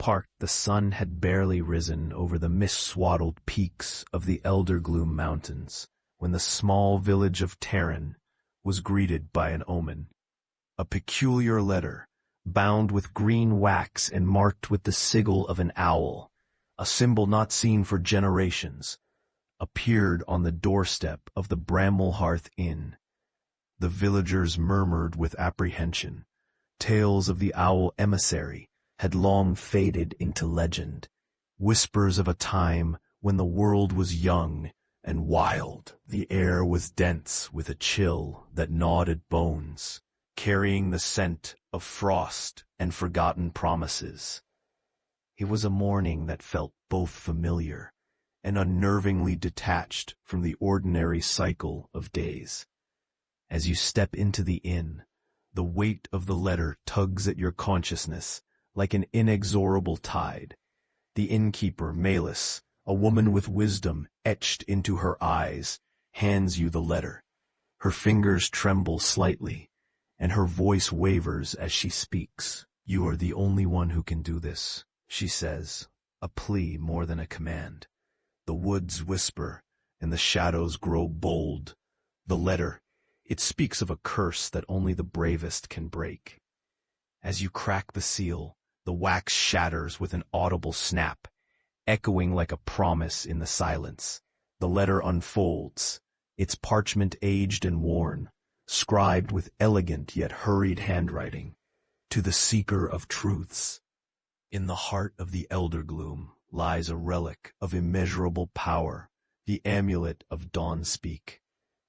park, the sun had barely risen over the mist-swaddled peaks of the Eldergloom Mountains when the small village of Terran was greeted by an omen. A peculiar letter, bound with green wax and marked with the sigil of an owl, a symbol not seen for generations, appeared on the doorstep of the Brammelhearth Inn. The villagers murmured with apprehension. Tales of the owl emissary had long faded into legend, whispers of a time when the world was young and wild. The air was dense with a chill that gnawed at bones, carrying the scent of frost and forgotten promises. It was a morning that felt both familiar and unnervingly detached from the ordinary cycle of days. As you step into the inn, the weight of the letter tugs at your consciousness like an inexorable tide. The innkeeper, Malus, a woman with wisdom etched into her eyes, hands you the letter. Her fingers tremble slightly, and her voice wavers as she speaks. "You are the only one who can do this," she says, a plea more than a command. The woods whisper, and the shadows grow bold. The letter, it speaks of a curse that only the bravest can break. As you crack the seal, the wax shatters with an audible snap, echoing like a promise in the silence. The letter unfolds, its parchment aged and worn, scribed with elegant yet hurried handwriting, to the seeker of truths. In the heart of the Eldergloom lies a relic of immeasurable power, the amulet of Dawnspeak.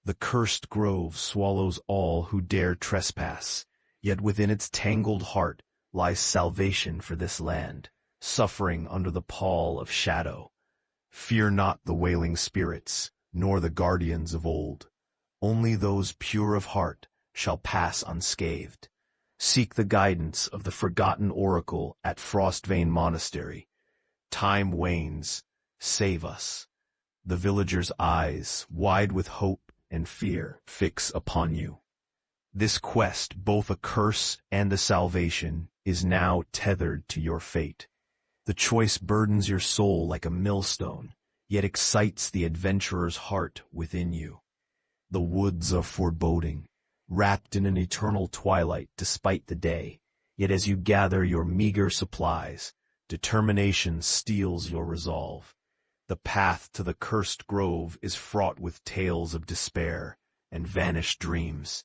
The cursed grove swallows all who dare trespass, yet within its tangled heart lies salvation for this land, suffering under the pall of shadow. Fear not the wailing spirits, nor the guardians of old. Only those pure of heart shall pass unscathed. Seek the guidance of the forgotten oracle at Frostvane Monastery. Time wanes. Save us. The villagers' eyes, wide with hope and fear, fix upon you. This quest, both a curse and a salvation, is now tethered to your fate. The choice burdens your soul like a millstone, yet excites the adventurer's heart within you. The woods are foreboding, wrapped in an eternal twilight despite the day, yet as you gather your meager supplies, determination steels your resolve. The path to the cursed grove is fraught with tales of despair and vanished dreams.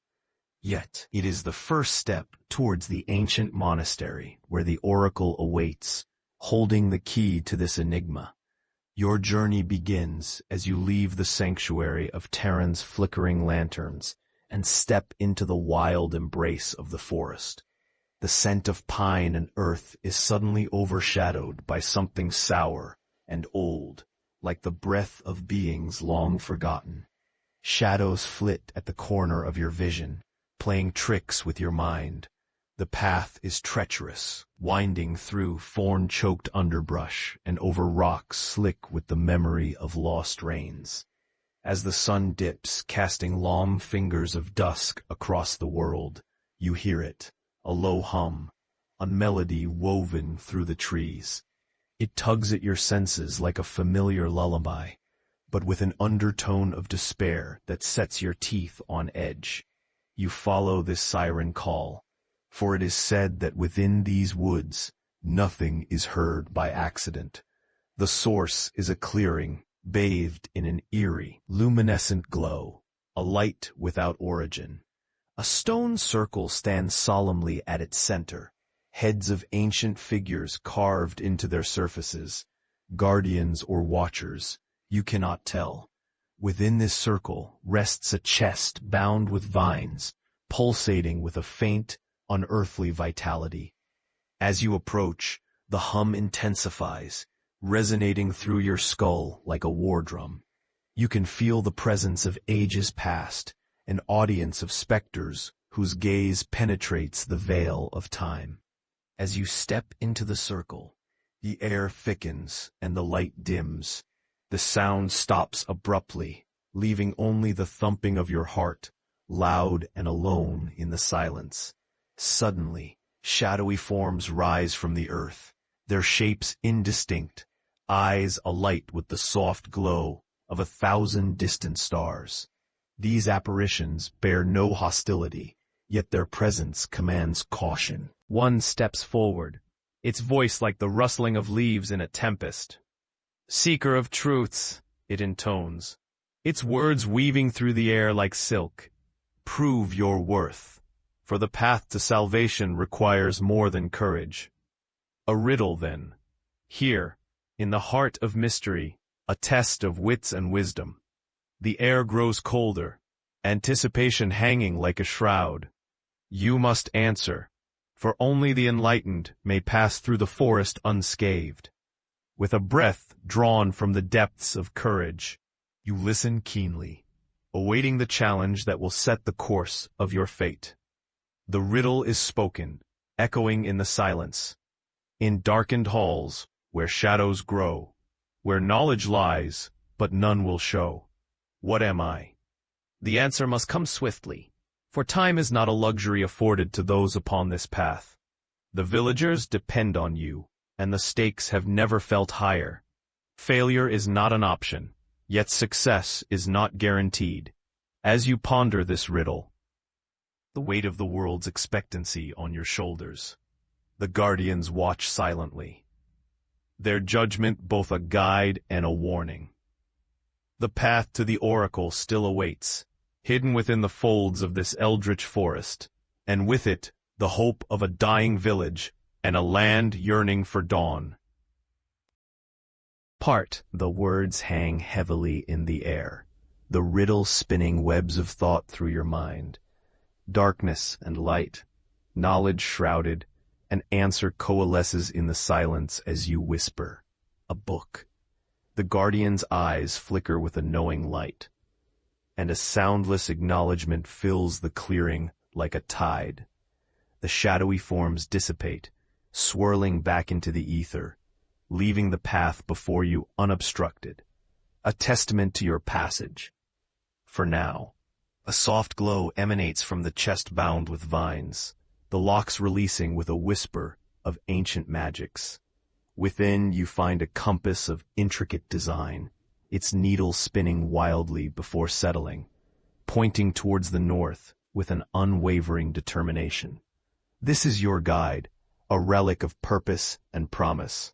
Yet it is the first step towards the ancient monastery where the oracle awaits, holding the key to this enigma. Your journey begins as you leave the sanctuary of Terran's flickering lanterns and step into the wild embrace of the forest. The scent of pine and earth is suddenly overshadowed by something sour and old, like the breath of beings long forgotten. Shadows flit at the corner of your vision, playing tricks with your mind. The path is treacherous, winding through thorn-choked underbrush and over rocks slick with the memory of lost rains. As the sun dips, casting long fingers of dusk across the world, you hear it, a low hum, a melody woven through the trees. It tugs at your senses like a familiar lullaby, but with an undertone of despair that sets your teeth on edge. You follow this siren call, for it is said that within these woods, nothing is heard by accident. The source is a clearing, bathed in an eerie, luminescent glow, a light without origin. A stone circle stands solemnly at its center, heads of ancient figures carved into their surfaces, guardians or watchers, you cannot tell. Within this circle rests a chest bound with vines, pulsating with a faint, unearthly vitality. As you approach, the hum intensifies, resonating through your skull like a war drum. You can feel the presence of ages past, an audience of specters whose gaze penetrates the veil of time. As you step into the circle, the air thickens and the light dims. The sound stops abruptly, leaving only the thumping of your heart, loud and alone in the silence. Suddenly, shadowy forms rise from the earth, their shapes indistinct, eyes alight with the soft glow of 1,000 distant stars. These apparitions bear no hostility, yet their presence commands caution. One steps forward, its voice like the rustling of leaves in a tempest. "Seeker of truths," it intones, its words weaving through the air like silk. "Prove your worth, for the path to salvation requires more than courage." A riddle, then. Here, in the heart of mystery, a test of wits and wisdom. The air grows colder, anticipation hanging like a shroud. You must answer, for only the enlightened may pass through the forest unscathed. With a breath drawn from the depths of courage, you listen keenly, awaiting the challenge that will set the course of your fate. The riddle is spoken, echoing in the silence. In darkened halls, where shadows grow, where knowledge lies, but none will show. What am I? The answer must come swiftly, for time is not a luxury afforded to those upon this path. The villagers depend on you, and the stakes have never felt higher. Failure is not an option, yet success is not guaranteed. As you ponder this riddle, the weight of the world's expectancy on your shoulders, the guardians watch silently, their judgment both a guide and a warning. The path to the oracle still awaits, hidden within the folds of this eldritch forest, and with it, the hope of a dying village and a land yearning for dawn. The words hang heavily in the air, the riddle spinning webs of thought through your mind. Darkness and light, knowledge shrouded, an answer coalesces in the silence as you whisper, "A book." The guardian's eyes flicker with a knowing light, and a soundless acknowledgement fills the clearing like a tide. The shadowy forms dissipate, swirling back into the ether, leaving the path before you unobstructed, a testament to your passage. For now, a soft glow emanates from the chest bound with vines, the locks releasing with a whisper of ancient magics. Within you find a compass of intricate design, its needle spinning wildly before settling, pointing towards the north with an unwavering determination. This is your guide, a relic of purpose and promise.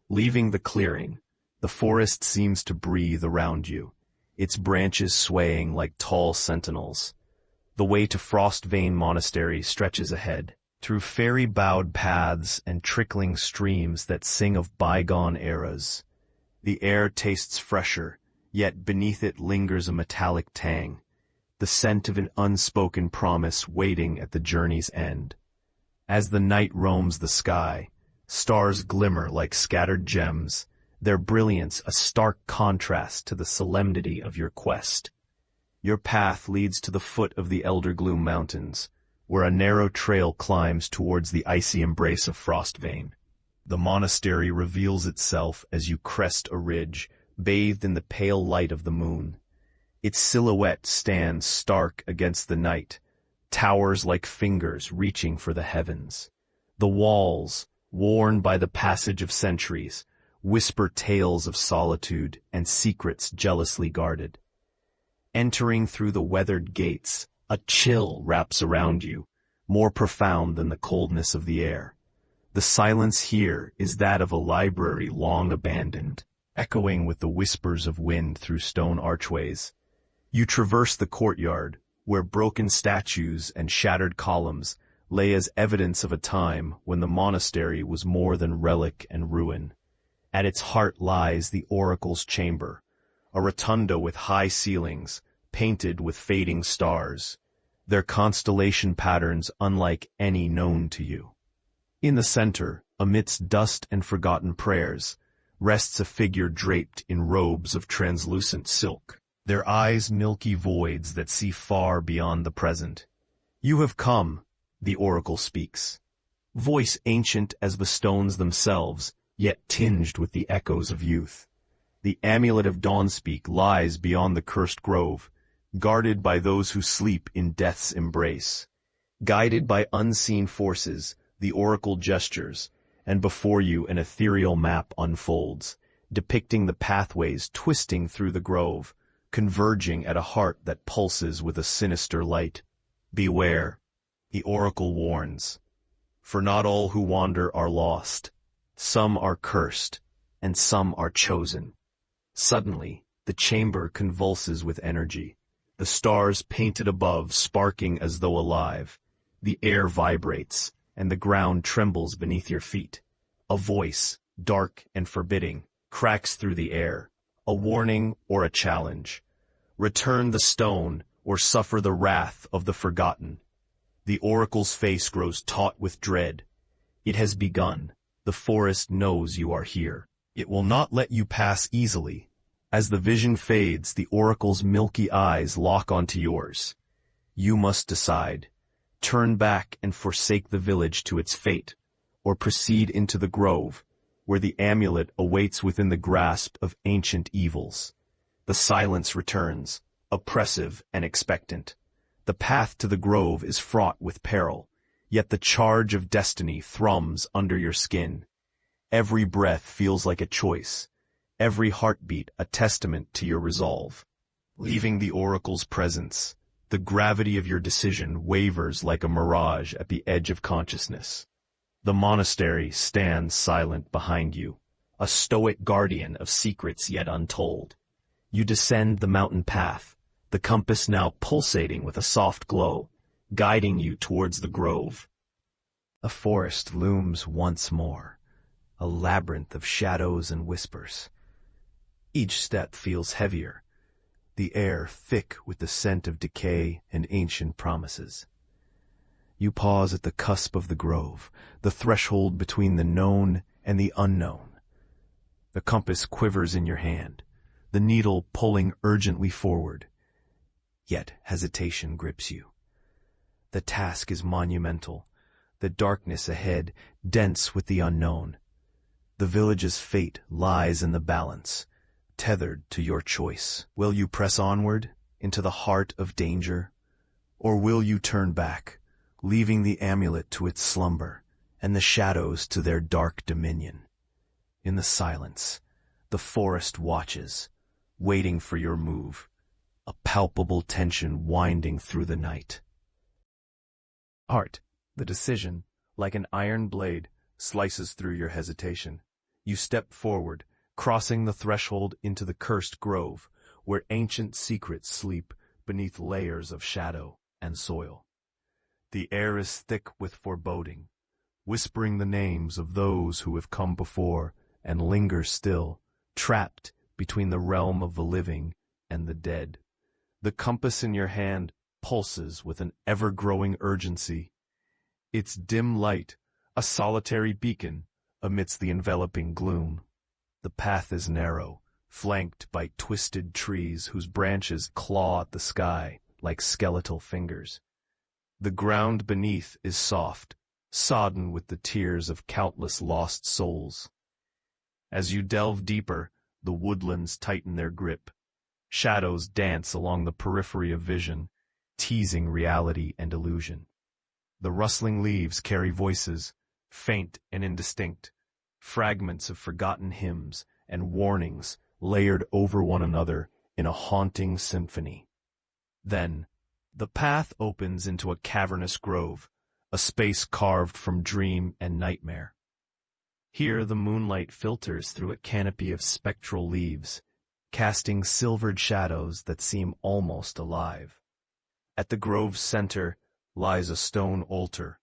Leaving the clearing, the forest seems to breathe around you, its branches swaying like tall sentinels. The way to Frostvane Monastery stretches ahead, through fairy-bowed paths and trickling streams that sing of bygone eras. The air tastes fresher, yet beneath it lingers a metallic tang, the scent of an unspoken promise waiting at the journey's end. As the night roams the sky, stars glimmer like scattered gems, their brilliance a stark contrast to the solemnity of your quest. Your path leads to the foot of the Eldergloom Mountains, where a narrow trail climbs towards the icy embrace of Frostvane. The monastery reveals itself as you crest a ridge, bathed in the pale light of the moon. Its silhouette stands stark against the night, towers like fingers reaching for the heavens. The walls, worn by the passage of centuries, whisper tales of solitude and secrets jealously guarded. Entering through the weathered gates, a chill wraps around you, more profound than the coldness of the air. The silence here is that of a library long abandoned, echoing with the whispers of wind through stone archways. You traverse the courtyard, where broken statues and shattered columns lay as evidence of a time when the monastery was more than relic and ruin. At its heart lies the oracle's chamber, a rotunda with high ceilings, painted with fading stars, their constellation patterns unlike any known to you. In the center, amidst dust and forgotten prayers, rests a figure draped in robes of translucent silk, their eyes milky voids that see far beyond the present. "You have come," the oracle speaks, voice ancient as the stones themselves, yet tinged with the echoes of youth. The amulet of Dawnspeak lies beyond the cursed grove, guarded by those who sleep in death's embrace. Guided by unseen forces, the oracle gestures, and before you an ethereal map unfolds, depicting the pathways twisting through the grove, converging at a heart that pulses with a sinister light. Beware, the oracle warns, for not all who wander are lost. Some are cursed, and some are chosen. Suddenly, the chamber convulses with energy, the stars painted above sparking as though alive. The air vibrates, and the ground trembles beneath your feet. A voice, dark and forbidding, cracks through the air, a warning or a challenge. Return the stone, or suffer the wrath of the forgotten. The oracle's face grows taut with dread. It has begun. The forest knows you are here. It will not let you pass easily. As the vision fades, the oracle's milky eyes lock onto yours. You must decide. Turn back and forsake the village to its fate, or proceed into the grove, where the amulet awaits within the grasp of ancient evils. The silence returns, oppressive and expectant. The path to the grove is fraught with peril, yet the charge of destiny thrums under your skin. Every breath feels like a choice, every heartbeat a testament to your resolve. Leaving the oracle's presence, the gravity of your decision wavers like a mirage at the edge of consciousness. The monastery stands silent behind you, a stoic guardian of secrets yet untold. You descend the mountain path, the compass now pulsating with a soft glow, guiding you towards the grove. The forest looms once more, a labyrinth of shadows and whispers. Each step feels heavier, the air thick with the scent of decay and ancient promises. You pause at the cusp of the grove, the threshold between the known and the unknown. The compass quivers in your hand, the needle pulling urgently forward. Yet hesitation grips you. The task is monumental, the darkness ahead dense with the unknown. The village's fate lies in the balance, tethered to your choice. Will you press onward, into the heart of danger? Or will you turn back, leaving the amulet to its slumber, and the shadows to their dark dominion? In the silence, the forest watches, waiting for your move, a palpable tension winding through the night. Heart, the decision, like an iron blade, slices through your hesitation. You step forward, crossing the threshold into the cursed grove, where ancient secrets sleep beneath layers of shadow and soil. The air is thick with foreboding, whispering the names of those who have come before and linger still, trapped between the realm of the living and the dead. The compass in your hand pulses with an ever-growing urgency. Its dim light, a solitary beacon, amidst the enveloping gloom. The path is narrow, flanked by twisted trees whose branches claw at the sky like skeletal fingers. The ground beneath is soft, sodden with the tears of countless lost souls. As you delve deeper, the woodlands tighten their grip. Shadows dance along the periphery of vision, teasing reality and illusion. The rustling leaves carry voices, faint and indistinct, fragments of forgotten hymns and warnings layered over one another in a haunting symphony. Then, the path opens into a cavernous grove, a space carved from dream and nightmare. Here the moonlight filters through a canopy of spectral leaves, casting silvered shadows that seem almost alive. At the grove's center lies a stone altar,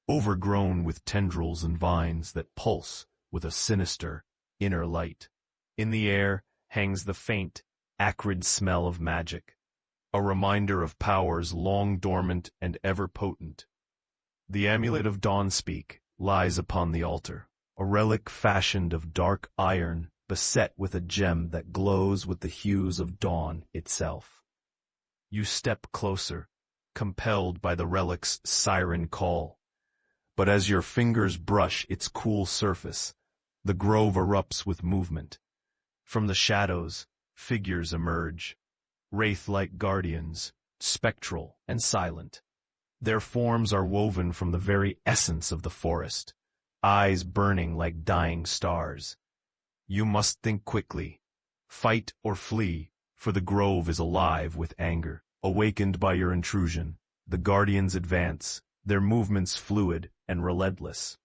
overgrown with tendrils and vines that pulse with a sinister, inner light. In the air hangs the faint, acrid smell of magic, a reminder of powers long dormant and ever potent. The amulet of Dawnspeak lies upon the altar, a relic fashioned of dark iron beset with a gem that glows with the hues of dawn itself. You step closer, compelled by the relic's siren call. But as your fingers brush its cool surface, the grove erupts with movement. From the shadows, figures emerge, wraith-like guardians, spectral and silent. Their forms are woven from the very essence of the forest, eyes burning like dying stars. You must think quickly. Fight or flee, for the grove is alive with anger. Awakened by your intrusion, the guardians advance, their movements fluid and relentless.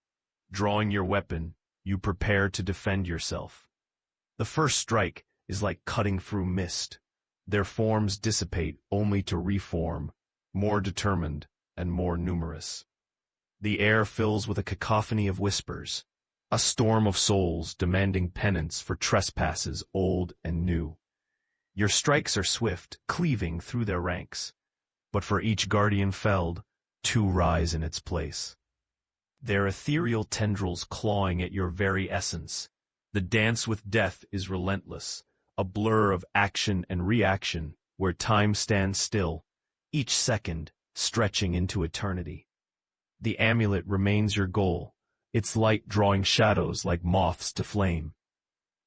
Drawing your weapon, you prepare to defend yourself. The first strike is like cutting through mist. Their forms dissipate only to reform, more determined and more numerous. The air fills with a cacophony of whispers, a storm of souls demanding penance for trespasses old and new. Your strikes are swift, cleaving through their ranks, but for each guardian felled, two rise in its place. Their ethereal tendrils clawing at your very essence. The dance with death is relentless, a blur of action and reaction where time stands still, each second stretching into eternity. The amulet remains your goal, its light drawing shadows like moths to flame.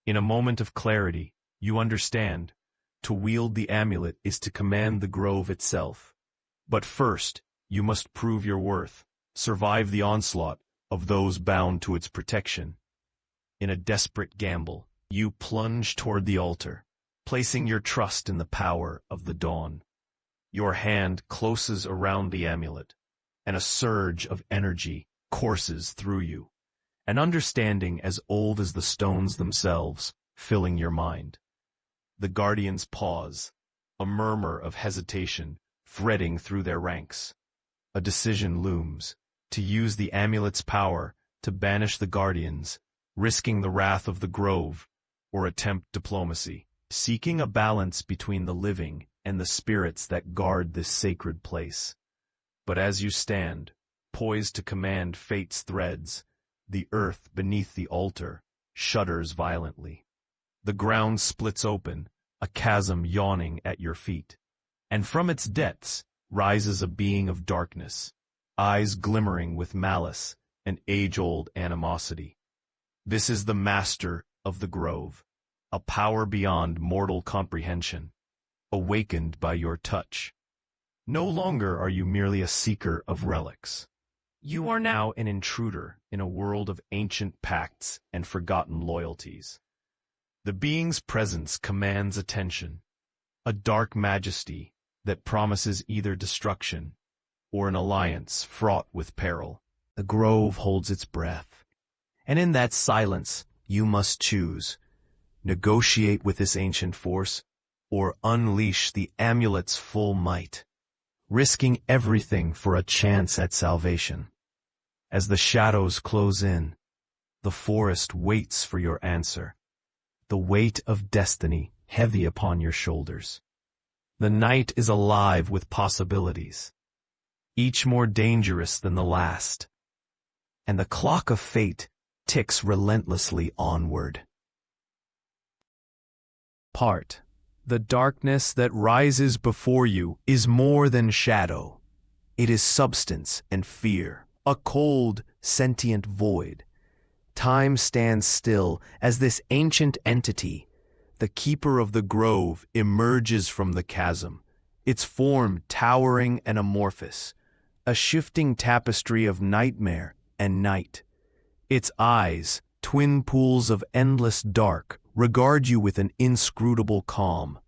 In a moment of clarity, you understand, to wield the amulet is to command the grove itself. But first, you must prove your worth, survive the onslaught of those bound to its protection. In a desperate gamble, you plunge toward the altar, placing your trust in the power of the dawn. Your hand closes around the amulet, and a surge of energy courses through you, an understanding as old as the stones themselves, filling your mind. The guardians pause, a murmur of hesitation threading through their ranks. A decision looms, to use the amulet's power to banish the guardians, risking the wrath of the grove, or attempt diplomacy, seeking a balance between the living and the spirits that guard this sacred place. But as you stand, poised to command fate's threads, the earth beneath the altar shudders violently. The ground splits open, a chasm yawning at your feet, and from its depths rises a being of darkness, eyes glimmering with malice and age-old animosity. This is the master of the grove, a power beyond mortal comprehension, awakened by your touch. No longer are you merely a seeker of relics. You are now an intruder in a world of ancient pacts and forgotten loyalties. The being's presence commands attention, a dark majesty that promises either destruction or an alliance fraught with peril. The grove holds its breath, and in that silence you must choose, negotiate with this ancient force, or unleash the amulet's full might, risking everything for a chance at salvation. As the shadows close in, the forest waits for your answer, the weight of destiny heavy upon your shoulders. The night is alive with possibilities, each more dangerous than the last, and the clock of fate ticks relentlessly onward. The darkness that rises before you is more than shadow. It is substance and fear, a cold, sentient void. Time stands still as this ancient entity, the keeper of the grove, emerges from the chasm, its form towering and amorphous, a shifting tapestry of nightmare and night. Its eyes, twin pools of endless dark, regard you with an inscrutable calm.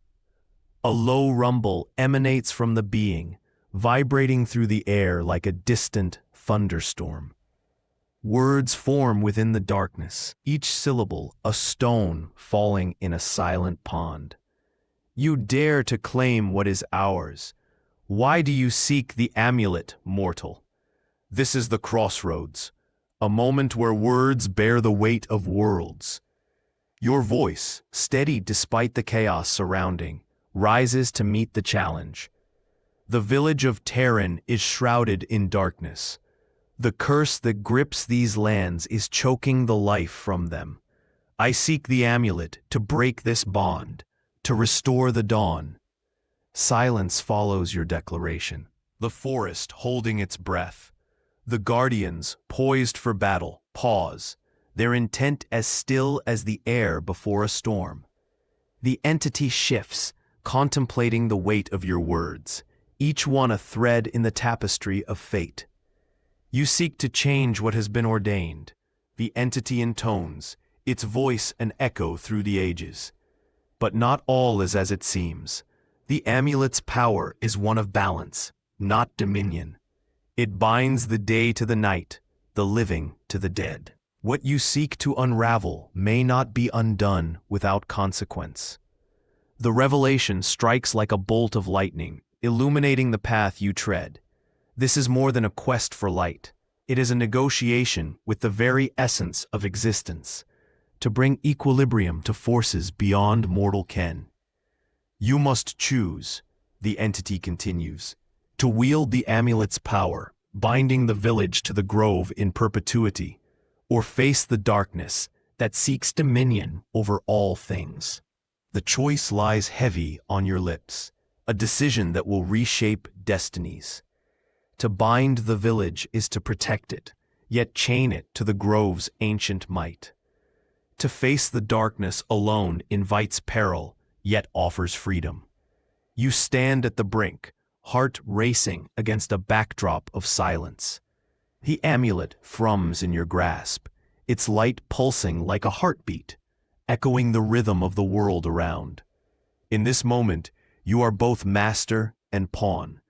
A low rumble emanates from the being, vibrating through the air like a distant thunderstorm. Words form within the darkness, each syllable a stone falling in a silent pond. You dare to claim what is ours. Why do you seek the amulet, mortal? This is the crossroads, a moment where words bear the weight of worlds. Your voice, steady despite the chaos surrounding, rises to meet the challenge. The village of Terran is shrouded in darkness. The curse that grips these lands is choking the life from them. I seek the amulet to break this bond, to restore the dawn. Silence follows your declaration, the forest holding its breath. The guardians, poised for battle, pause, their intent as still as the air before a storm. The entity shifts, contemplating the weight of your words, each one a thread in the tapestry of fate. You seek to change what has been ordained, the entity intones, its voice an echo through the ages. But not all is as it seems. The amulet's power is one of balance, not dominion. It binds the day to the night, the living to the dead. What you seek to unravel may not be undone without consequence. The revelation strikes like a bolt of lightning, illuminating the path you tread. This is more than a quest for light. It is a negotiation with the very essence of existence, to bring equilibrium to forces beyond mortal ken. You must choose, the entity continues, to wield the amulet's power, binding the village to the grove in perpetuity, or face the darkness that seeks dominion over all things. The choice lies heavy on your lips, a decision that will reshape destinies. To bind the village is to protect it, yet chain it to the grove's ancient might. To face the darkness alone invites peril, yet offers freedom. You stand at the brink, heart racing against a backdrop of silence. The amulet thrums in your grasp, its light pulsing like a heartbeat, echoing the rhythm of the world around. In this moment, you are both master and pawn,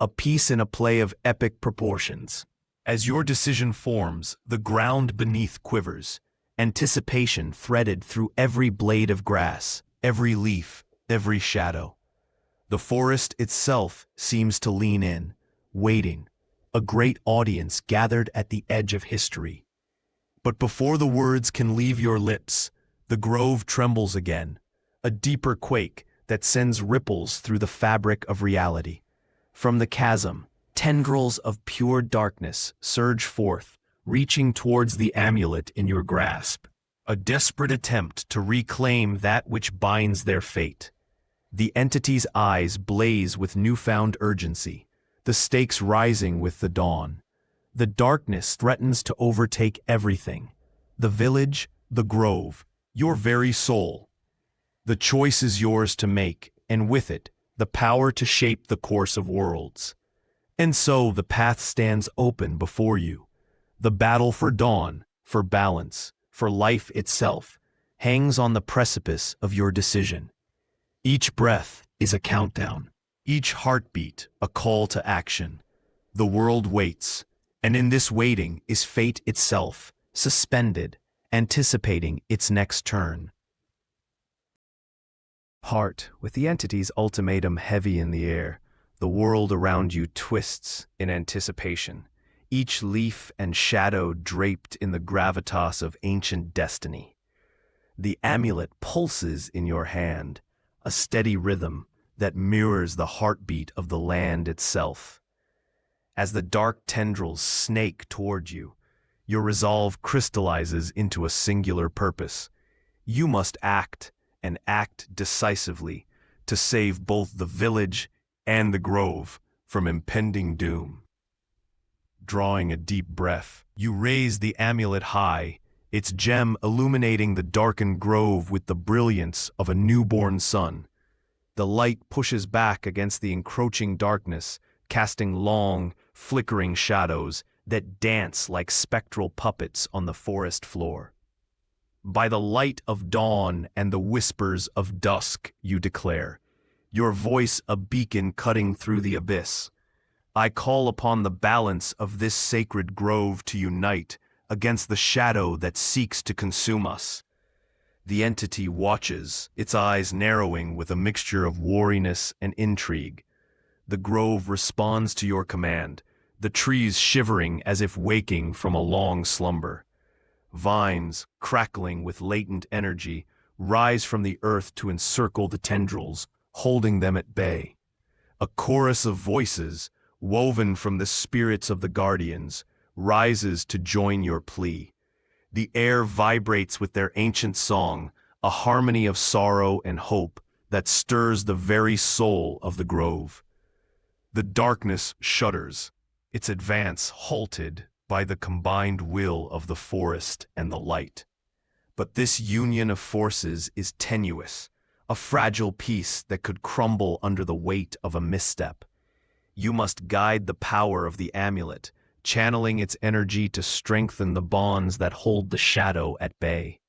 a piece in a play of epic proportions. As your decision forms, the ground beneath quivers, anticipation threaded through every blade of grass, every leaf, every shadow. The forest itself seems to lean in, waiting, a great audience gathered at the edge of history. But before the words can leave your lips, the grove trembles again, a deeper quake that sends ripples through the fabric of reality. From the chasm, tendrils of pure darkness surge forth, reaching towards the amulet in your grasp, a desperate attempt to reclaim that which binds their fate. The entity's eyes blaze with newfound urgency, the stakes rising with the dawn. The darkness threatens to overtake everything, the village, the grove, your very soul. The choice is yours to make, and with it, the power to shape the course of worlds. And so the path stands open before you. The battle for dawn, for balance, for life itself, hangs on the precipice of your decision. Each breath is a countdown, each heartbeat a call to action. The world waits, and in this waiting is fate itself, suspended, anticipating its next turn. Heart, with the entity's ultimatum heavy in the air, the world around you twists in anticipation, each leaf and shadow draped in the gravitas of ancient destiny. The amulet pulses in your hand, a steady rhythm that mirrors the heartbeat of the land itself. As the dark tendrils snake toward you, your resolve crystallizes into a singular purpose. You must act, and act decisively, to save both the village and the grove from impending doom. Drawing a deep breath, you raise the amulet high, its gem illuminating the darkened grove with the brilliance of a newborn sun. The light pushes back against the encroaching darkness, casting long, flickering shadows that dance like spectral puppets on the forest floor. By the light of dawn and the whispers of dusk, you declare, your voice a beacon cutting through the abyss. I call upon the balance of this sacred grove to unite against the shadow that seeks to consume us. The entity watches, its eyes narrowing with a mixture of wariness and intrigue. The grove responds to your command, the trees shivering as if waking from a long slumber. Vines, crackling with latent energy, rise from the earth to encircle the tendrils, holding them at bay. A chorus of voices, woven from the spirits of the guardians, rises to join your plea. The air vibrates with their ancient song, a harmony of sorrow and hope that stirs the very soul of the grove. The darkness shudders, its advance halted by the combined will of the forest and the light. But this union of forces is tenuous, a fragile piece that could crumble under the weight of a misstep. You must guide the power of the amulet, channeling its energy to strengthen the bonds that hold the shadow at bay.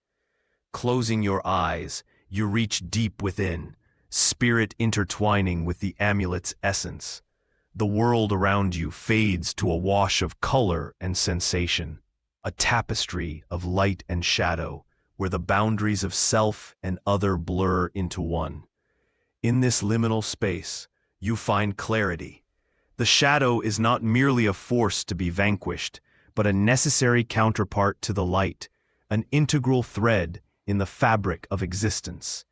Closing your eyes, you reach deep within, spirit intertwining with the amulet's essence. The world around you fades to a wash of color and sensation, a tapestry of light and shadow, where the boundaries of self and other blur into one. In this liminal space, you find clarity. The shadow is not merely a force to be vanquished, but a necessary counterpart to the light, an integral thread in the fabric of existence.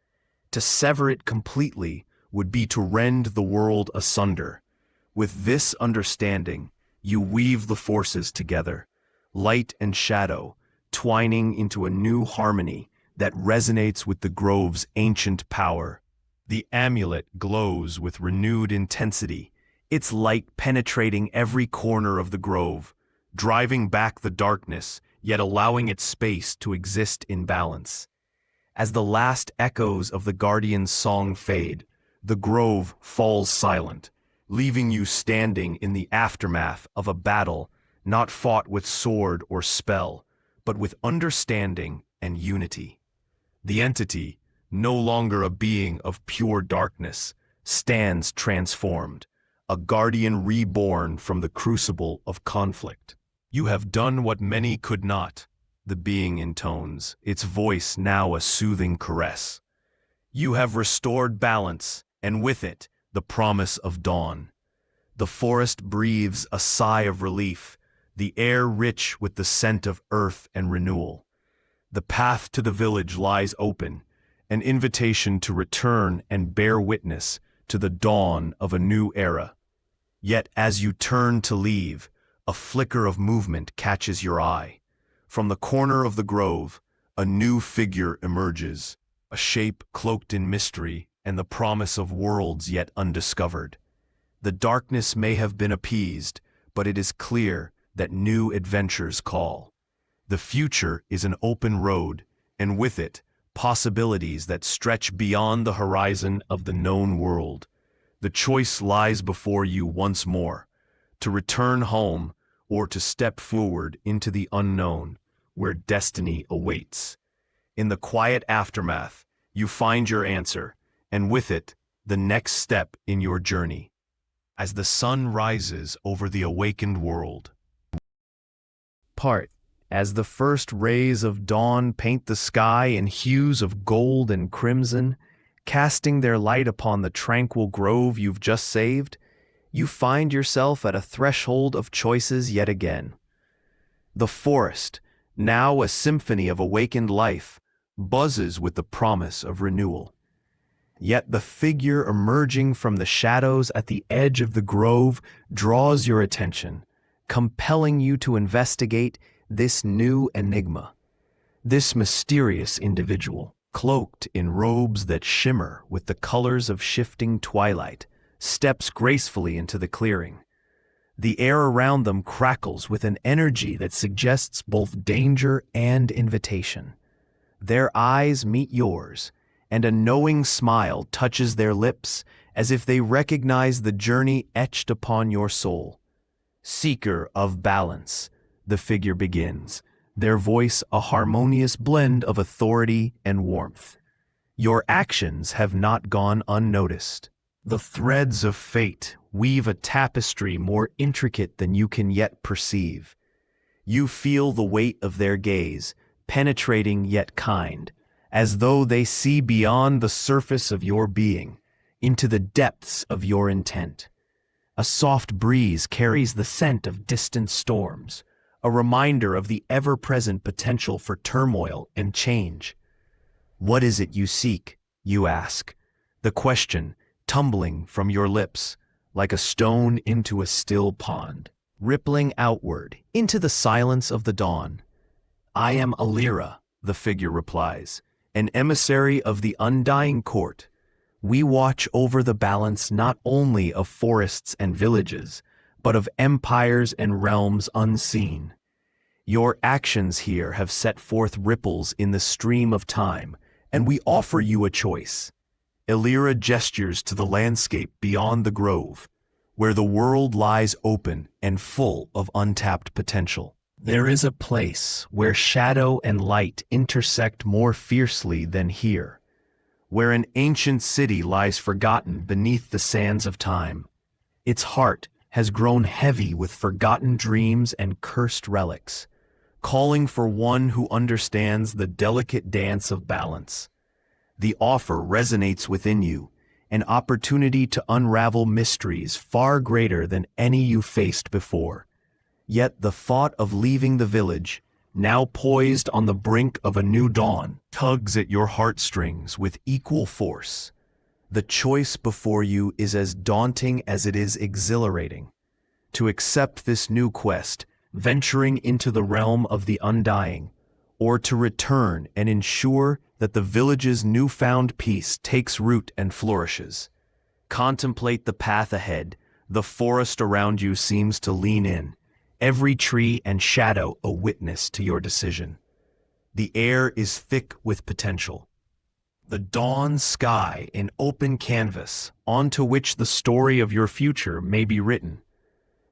To sever it completely would be to rend the world asunder. With this understanding, you weave the forces together, light and shadow, twining into a new harmony that resonates with the grove's ancient power. The amulet glows with renewed intensity, its light penetrating every corner of the grove, driving back the darkness, yet allowing its space to exist in balance. As the last echoes of the Guardian's song fade, the grove falls silent, leaving you standing in the aftermath of a battle not fought with sword or spell, but with understanding and unity. The entity, no longer a being of pure darkness, stands transformed, a guardian reborn from the crucible of conflict. You have done what many could not, the being intones, its voice now a soothing caress. You have restored balance, and with it, the promise of dawn. The forest breathes a sigh of relief, the air rich with the scent of earth and renewal. The path to the village lies open, an invitation to return and bear witness to the dawn of a new era. Yet as you turn to leave, a flicker of movement catches your eye. From the corner of the grove, a new figure emerges, a shape cloaked in mystery and the promise of worlds yet undiscovered. The darkness may have been appeased, but it is clear that new adventures call. The future is an open road, and with it, possibilities that stretch beyond the horizon of the known world. The choice lies before you once more, to return home or to step forward into the unknown, where destiny awaits. In the quiet aftermath, you find your answer, and with it, the next step in your journey. As the sun rises over the awakened world. As the first rays of dawn paint the sky in hues of gold and crimson, casting their light upon the tranquil grove you've just saved, you find yourself at a threshold of choices yet again. The forest, now a symphony of awakened life, buzzes with the promise of renewal. Yet the figure emerging from the shadows at the edge of the grove draws your attention, compelling you to investigate this new enigma. This mysterious individual, cloaked in robes that shimmer with the colors of shifting twilight, steps gracefully into the clearing. The air around them crackles with an energy that suggests both danger and invitation. Their eyes meet yours, and a knowing smile touches their lips as if they recognize the journey etched upon your soul. Seeker of balance, the figure begins, their voice a harmonious blend of authority and warmth. Your actions have not gone unnoticed. The threads of fate weave a tapestry more intricate than you can yet perceive. You feel the weight of their gaze, penetrating yet kind, as though they see beyond the surface of your being, into the depths of your intent. A soft breeze carries the scent of distant storms, a reminder of the ever-present potential for turmoil and change. What is it you seek, you ask, the question tumbling from your lips like a stone into a still pond, rippling outward into the silence of the dawn. I am Alira, the figure replies, an emissary of the undying court. We watch over the balance not only of forests and villages, but of empires and realms unseen. Your actions here have set forth ripples in the stream of time, and we offer you a choice. Alira gestures to the landscape beyond the grove. where the world lies open and full of untapped potential. There is a place where shadow and light intersect more fiercely than here, where an ancient city lies forgotten beneath the sands of time. Its heart has grown heavy with forgotten dreams and cursed relics, calling for one who understands the delicate dance of balance. The offer resonates within you, an opportunity to unravel mysteries far greater than any you faced before. Yet the thought of leaving the village, now poised on the brink of a new dawn, tugs at your heartstrings with equal force. The choice before you is as daunting as it is exhilarating. To accept this new quest, venturing into the realm of the undying, or to return and ensure that the village's newfound peace takes root and flourishes. Contemplate the path ahead. The forest around you seems to lean in, every tree and shadow a witness to your decision. The air is thick with potential. The dawn sky an open canvas onto which the story of your future may be written.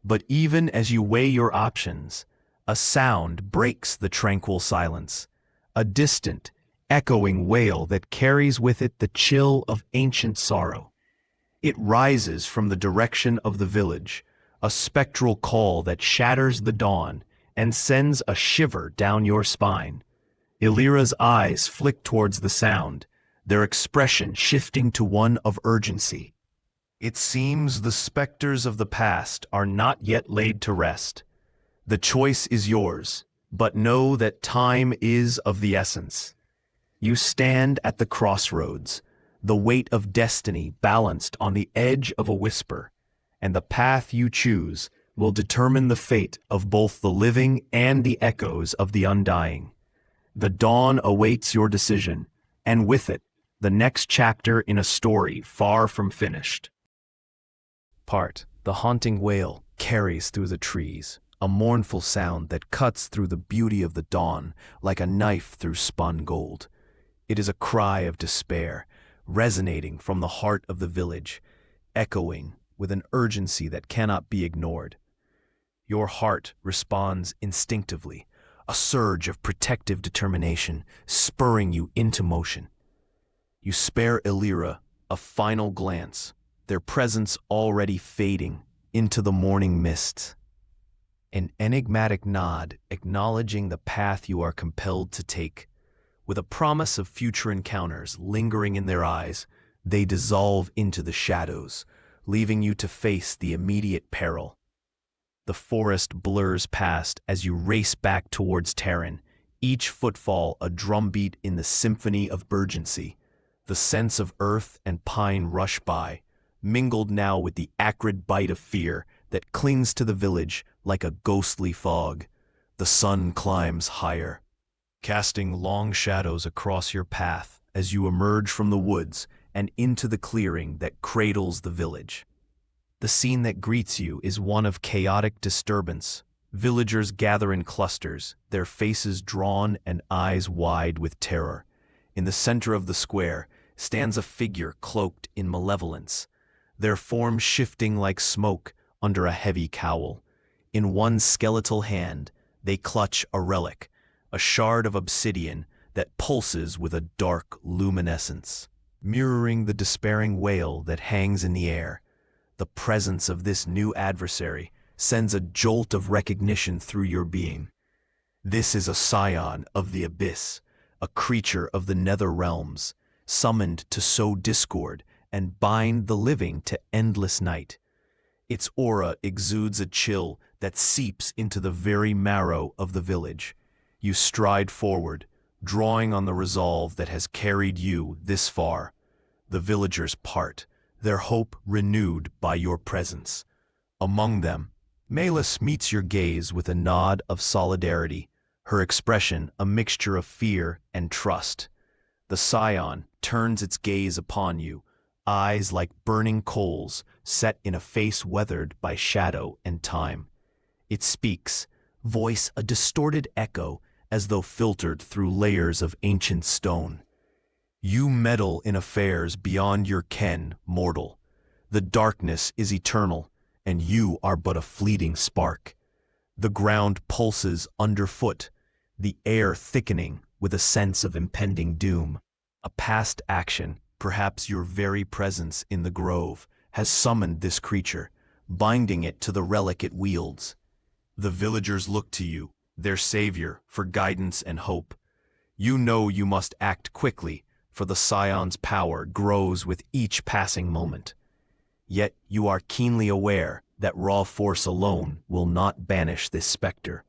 But even as you weigh your options, a sound breaks the tranquil silence, a distant, echoing wail that carries with it the chill of ancient sorrow. It rises from the direction of the village, a spectral call that shatters the dawn and sends a shiver down your spine. Illyra's eyes flick towards the sound, their expression shifting to one of urgency. It seems the specters of the past are not yet laid to rest. The choice is yours, but know that time is of the essence. You stand at the crossroads, the weight of destiny balanced on the edge of a whisper, and the path you choose will determine the fate of both the living and the echoes of the undying. The dawn awaits your decision, and with it, the next chapter in a story far from finished. The haunting wail carries through the trees, a mournful sound that cuts through the beauty of the dawn like a knife through spun gold. It is a cry of despair, resonating from the heart of the village, echoing with an urgency that cannot be ignored. Your heart responds instinctively, a surge of protective determination spurring you into motion. You spare Illyra a final glance, their presence already fading into the morning mists. An enigmatic nod acknowledging the path you are compelled to take. With a promise of future encounters lingering in their eyes, they dissolve into the shadows, leaving you to face the immediate peril. The forest blurs past as you race back towards Terran, each footfall a drumbeat in the symphony of urgency. The scents of earth and pine rush by, mingled now with the acrid bite of fear that clings to the village like a ghostly fog. The sun climbs higher, casting long shadows across your path as you emerge from the woods and into the clearing that cradles the village. The scene that greets you is one of chaotic disturbance. Villagers gather in clusters, their faces drawn and eyes wide with terror. In the center of the square stands a figure cloaked in malevolence, their form shifting like smoke under a heavy cowl. In one skeletal hand, they clutch a relic, a shard of obsidian that pulses with a dark luminescence. Mirroring the despairing wail that hangs in the air, the presence of this new adversary sends a jolt of recognition through your being. This is a scion of the abyss, a creature of the nether realms, summoned to sow discord and bind the living to endless night. Its aura exudes a chill that seeps into the very marrow of the village. You stride forward, drawing on the resolve that has carried you this far. The villagers part, their hope renewed by your presence. Among them, Malus meets your gaze with a nod of solidarity, her expression a mixture of fear and trust. The scion turns its gaze upon you, eyes like burning coals set in a face weathered by shadow and time. It speaks, voice a distorted echo as though filtered through layers of ancient stone. You meddle in affairs beyond your ken, mortal. The darkness is eternal, and you are but a fleeting spark. The ground pulses underfoot, the air thickening with a sense of impending doom. A past action, perhaps your very presence in the grove, has summoned this creature, binding it to the relic it wields. The villagers look to you, their savior, for guidance and hope. You know you must act quickly, for the scion's power grows with each passing moment. Yet you are keenly aware that raw force alone will not banish this specter.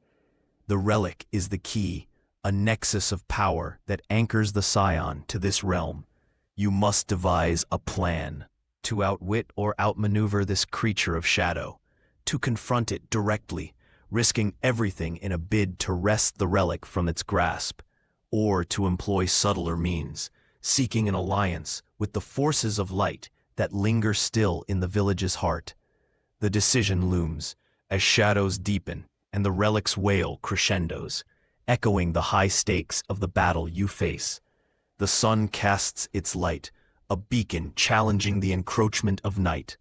The relic is the key, a nexus of power that anchors the scion to this realm. You must devise a plan to outwit or outmaneuver this creature of shadow, to confront it directly, risking everything in a bid to wrest the relic from its grasp, or to employ subtler means, seeking an alliance with the forces of light that linger still in the village's heart. The decision looms as shadows deepen and the relic's wail crescendos, echoing the high stakes of the battle you face. The sun casts its light, a beacon challenging the encroachment of night.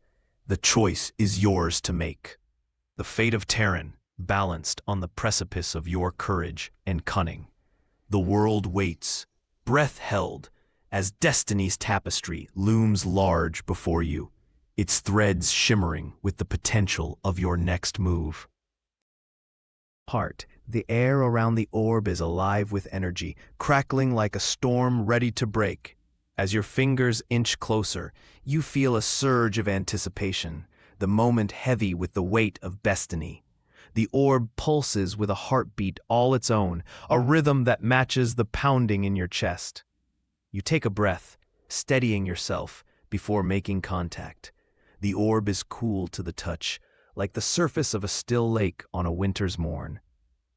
The choice is yours to make. The fate of Terran, balanced on the precipice of your courage and cunning. The world waits, breath held, as destiny's tapestry looms large before you, its threads shimmering with the potential of your next move. The air around the orb is alive with energy, crackling like a storm ready to break. As your fingers inch closer, you feel a surge of anticipation, the moment heavy with the weight of destiny. The orb pulses with a heartbeat all its own, a rhythm that matches the pounding in your chest. You take a breath, steadying yourself before making contact. The orb is cool to the touch, like the surface of a still lake on a winter's morn.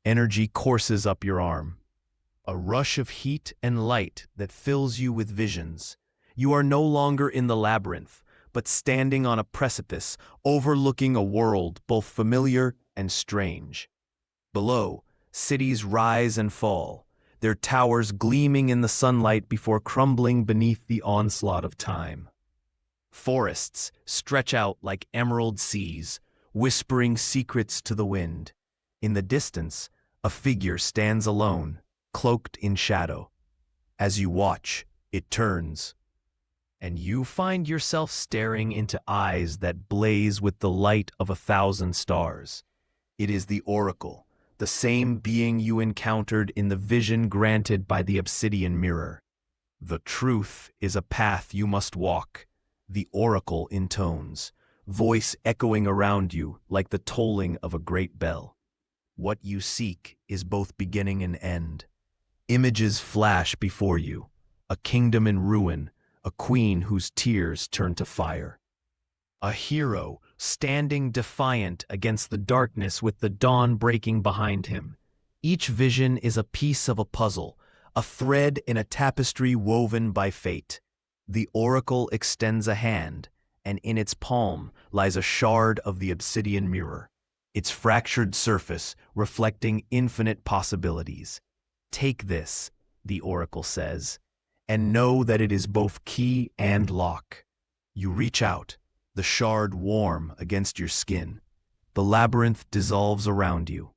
Energy courses up your arm, a rush of heat and light that fills you with visions. You are no longer in the labyrinth, but standing on a precipice, overlooking a world both familiar and strange. Below, cities rise and fall, their towers gleaming in the sunlight before crumbling beneath the onslaught of time. Forests stretch out like emerald seas, whispering secrets to the wind. In the distance, a figure stands alone, cloaked in shadow. As you watch, it turns, and you find yourself staring into eyes that blaze with the light of 1,000 stars. It is the Oracle, the same being you encountered in the vision granted by the obsidian mirror. The truth is a path you must walk, the Oracle intones, voice echoing around you like the tolling of a great bell. What you seek is both beginning and end. Images flash before you, a kingdom in ruin, a queen whose tears turn to fire. A hero standing defiant against the darkness with the dawn breaking behind him. Each vision is a piece of a puzzle, a thread in a tapestry woven by fate. The Oracle extends a hand, and in its palm lies a shard of the obsidian mirror, its fractured surface reflecting infinite possibilities. Take this, the Oracle says, and know that it is both key and lock. You reach out, the shard warm against your skin. The labyrinth dissolves around you,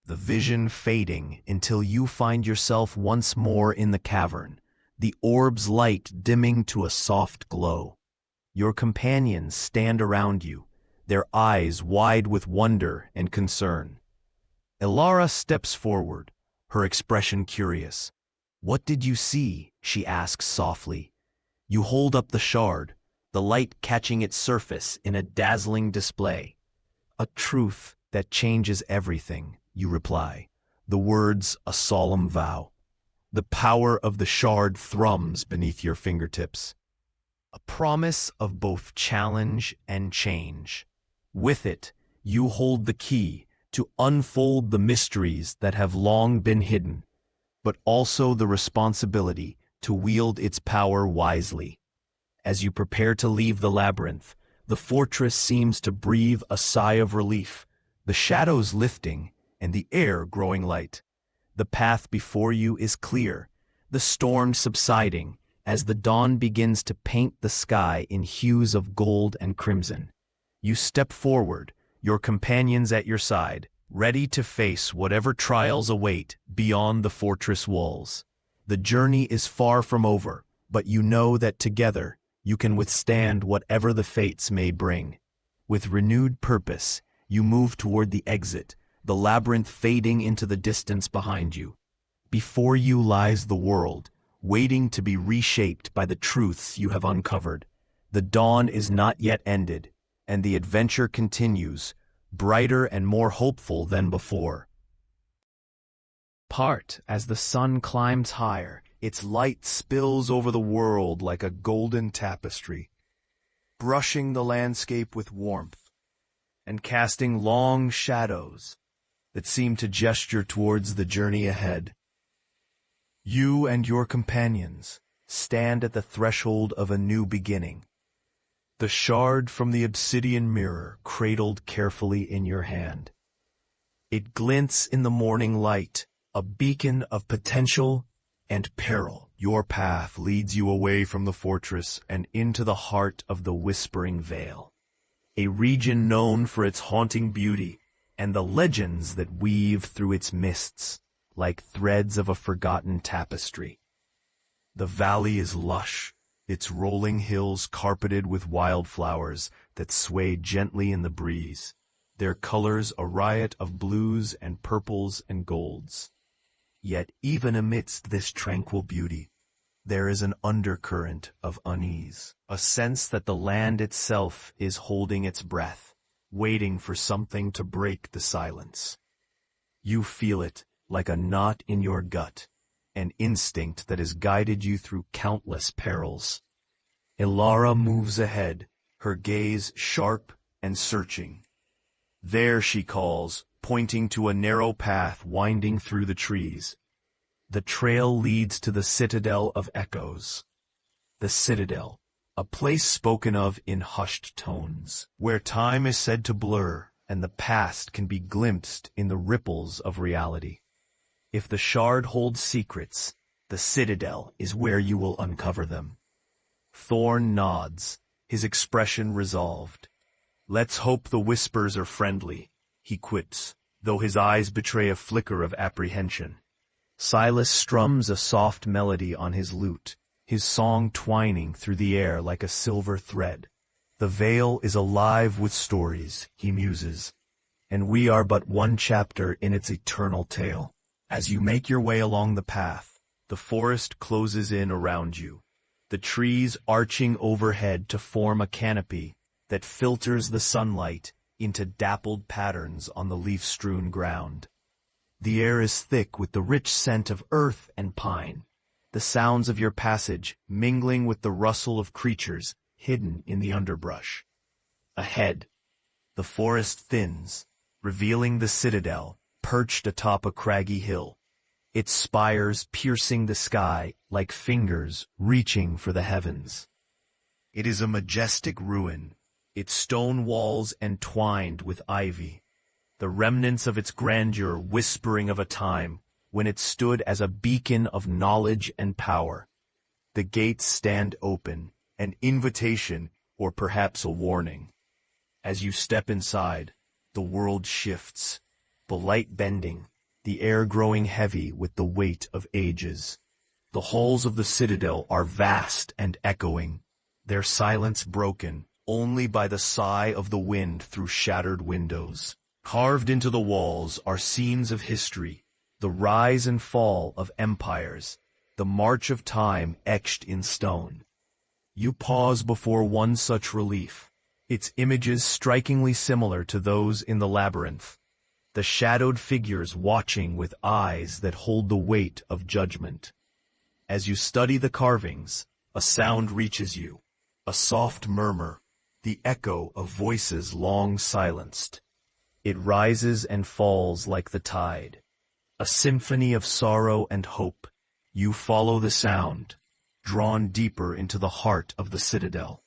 the vision fading until you find yourself once more in the cavern, the orb's light dimming to a soft glow. Your companions stand around you, their eyes wide with wonder and concern. Ilara steps forward, her expression curious. "What did you see?" she asks softly. You hold up the shard, the light catching its surface in a dazzling display. "A truth that changes everything," you reply, the words a solemn vow. The power of the shard thrums beneath your fingertips. A promise of both challenge and change. With it, you hold the key to unfold the mysteries that have long been hidden, but also the responsibility to wield its power wisely. As you prepare to leave the labyrinth, the fortress seems to breathe a sigh of relief, the shadows lifting and the air growing light. The path before you is clear, the storm subsiding as the dawn begins to paint the sky in hues of gold and crimson. You step forward, your companions at your side, ready to face whatever trials await beyond the fortress walls. The journey is far from over, but you know that together, you can withstand whatever the fates may bring. With renewed purpose, you move toward the exit, the labyrinth fading into the distance behind you. Before you lies the world, waiting to be reshaped by the truths you have uncovered. The dawn is not yet ended, and the adventure continues, brighter and more hopeful than before. Part as the sun climbs higher, its light spills over the world like a golden tapestry, brushing the landscape with warmth, and casting long shadows that seem to gesture towards the journey ahead. You and your companions stand at the threshold of a new beginning, the shard from the obsidian mirror cradled carefully in your hand. It glints in the morning light, a beacon of potential and peril. Your path leads you away from the fortress and into the heart of the Whispering Vale, a region known for its haunting beauty and the legends that weave through its mists like threads of a forgotten tapestry. The valley is lush, its rolling hills carpeted with wildflowers that sway gently in the breeze, their colors a riot of blues and purples and golds. Yet even amidst this tranquil beauty, there is an undercurrent of unease, a sense that the land itself is holding its breath, waiting for something to break the silence. You feel it like a knot in your gut, an instinct that has guided you through countless perils. Ilara moves ahead, her gaze sharp and searching. There, she calls, pointing to a narrow path winding through the trees. The trail leads to the Citadel of Echoes. The Citadel, a place spoken of in hushed tones, where time is said to blur and the past can be glimpsed in the ripples of reality. If the shard holds secrets, the Citadel is where you will uncover them. Thorn nods, his expression resolved. Let's hope the whispers are friendly, he quips, though his eyes betray a flicker of apprehension. Silas strums a soft melody on his lute, his song twining through the air like a silver thread. The Vale is alive with stories, he muses, and we are but one chapter in its eternal tale. As you make your way along the path, the forest closes in around you, the trees arching overhead to form a canopy that filters the sunlight into dappled patterns on the leaf-strewn ground. The air is thick with the rich scent of earth and pine, the sounds of your passage mingling with the rustle of creatures hidden in the underbrush. Ahead, the forest thins, revealing the Citadel, perched atop a craggy hill, its spires piercing the sky like fingers reaching for the heavens. It is a majestic ruin, its stone walls entwined with ivy, the remnants of its grandeur whispering of a time when it stood as a beacon of knowledge and power. The gates stand open, an invitation or perhaps a warning. As you step inside, the world shifts, the light bending, the air growing heavy with the weight of ages. The halls of the Citadel are vast and echoing, their silence broken only by the sigh of the wind through shattered windows. Carved into the walls are scenes of history, the rise and fall of empires, the march of time etched in stone. You pause before one such relief, its images strikingly similar to those in the labyrinth, the shadowed figures watching with eyes that hold the weight of judgment. As you study the carvings, a sound reaches you, a soft murmur, the echo of voices long silenced. It rises and falls like the tide, a symphony of sorrow and hope. You follow the sound, drawn deeper into the heart of the Citadel.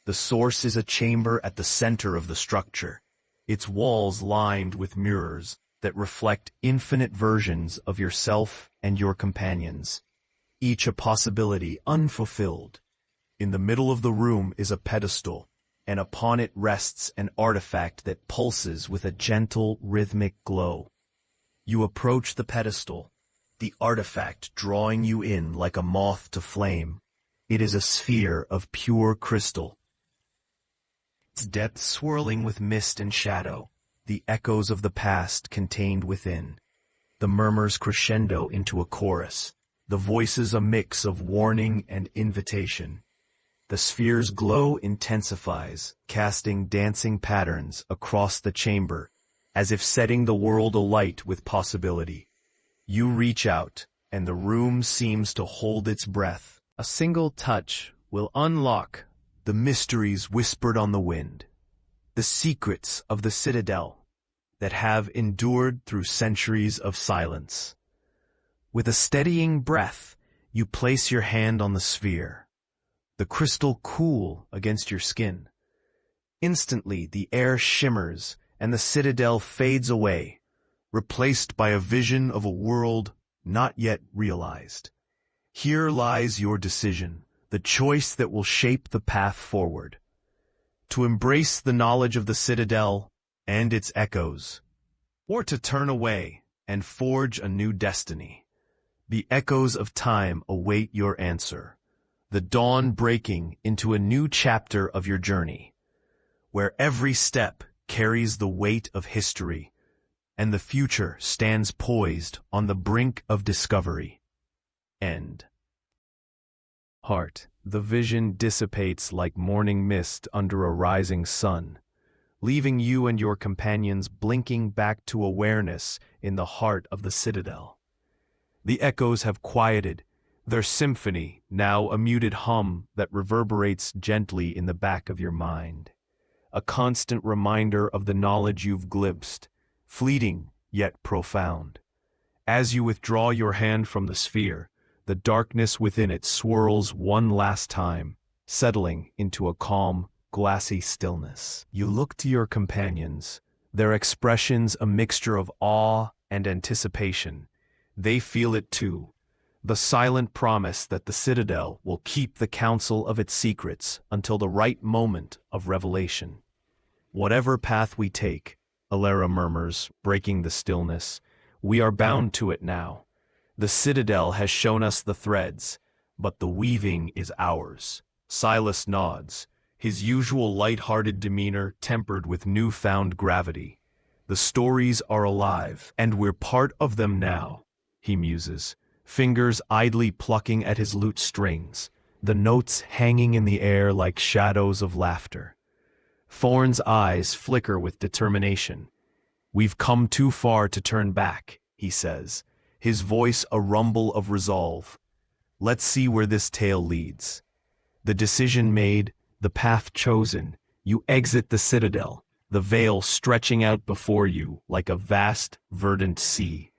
The source is a chamber at the center of the structure, its walls lined with mirrors that reflect infinite versions of yourself and your companions, each a possibility unfulfilled. In the middle of the room is a pedestal, and upon it rests an artifact that pulses with a gentle, rhythmic glow. You approach the pedestal, the artifact drawing you in like a moth to flame. It is a sphere of pure crystal, its depths swirling with mist and shadow, the echoes of the past contained within. The murmurs crescendo into a chorus, the voices a mix of warning and invitation. The sphere's glow intensifies, casting dancing patterns across the chamber, as if setting the world alight with possibility. You reach out, and the room seems to hold its breath. A single touch will unlock the mysteries whispered on the wind, the secrets of the citadel that have endured through centuries of silence. With a steadying breath, you place your hand on the sphere, the crystal cool against your skin. Instantly, the air shimmers and the citadel fades away, replaced by a vision of a world not yet realized. Here lies your decision, the choice that will shape the path forward. To embrace the knowledge of the citadel and its echoes, or to turn away and forge a new destiny. The echoes of time await your answer, the dawn breaking into a new chapter of your journey, where every step carries the weight of history, and the future stands poised on the brink of discovery. End. Heart. The vision dissipates like morning mist under a rising sun, leaving you and your companions blinking back to awareness in the heart of the citadel. The echoes have quieted, their symphony now a muted hum that reverberates gently in the back of your mind, a constant reminder of the knowledge you've glimpsed, fleeting yet profound. As you withdraw your hand from the sphere, the darkness within it swirls one last time, settling into a calm, glassy stillness. You look to your companions, their expressions a mixture of awe and anticipation. They feel it too, the silent promise that the citadel will keep the counsel of its secrets until the right moment of revelation. Whatever path we take, Alara murmurs, breaking the stillness, we are bound to it now. The citadel has shown us the threads, but the weaving is ours. Silas nods, his usual light-hearted demeanor tempered with newfound gravity. The stories are alive, and we're part of them now, he muses, fingers idly plucking at his lute strings, the notes hanging in the air like shadows of laughter. Thorn's eyes flicker with determination. We've come too far to turn back, he says, his voice a rumble of resolve. Let's see where this tale leads. The decision made, the path chosen, you exit the citadel, the veil stretching out before you like a vast, verdant sea.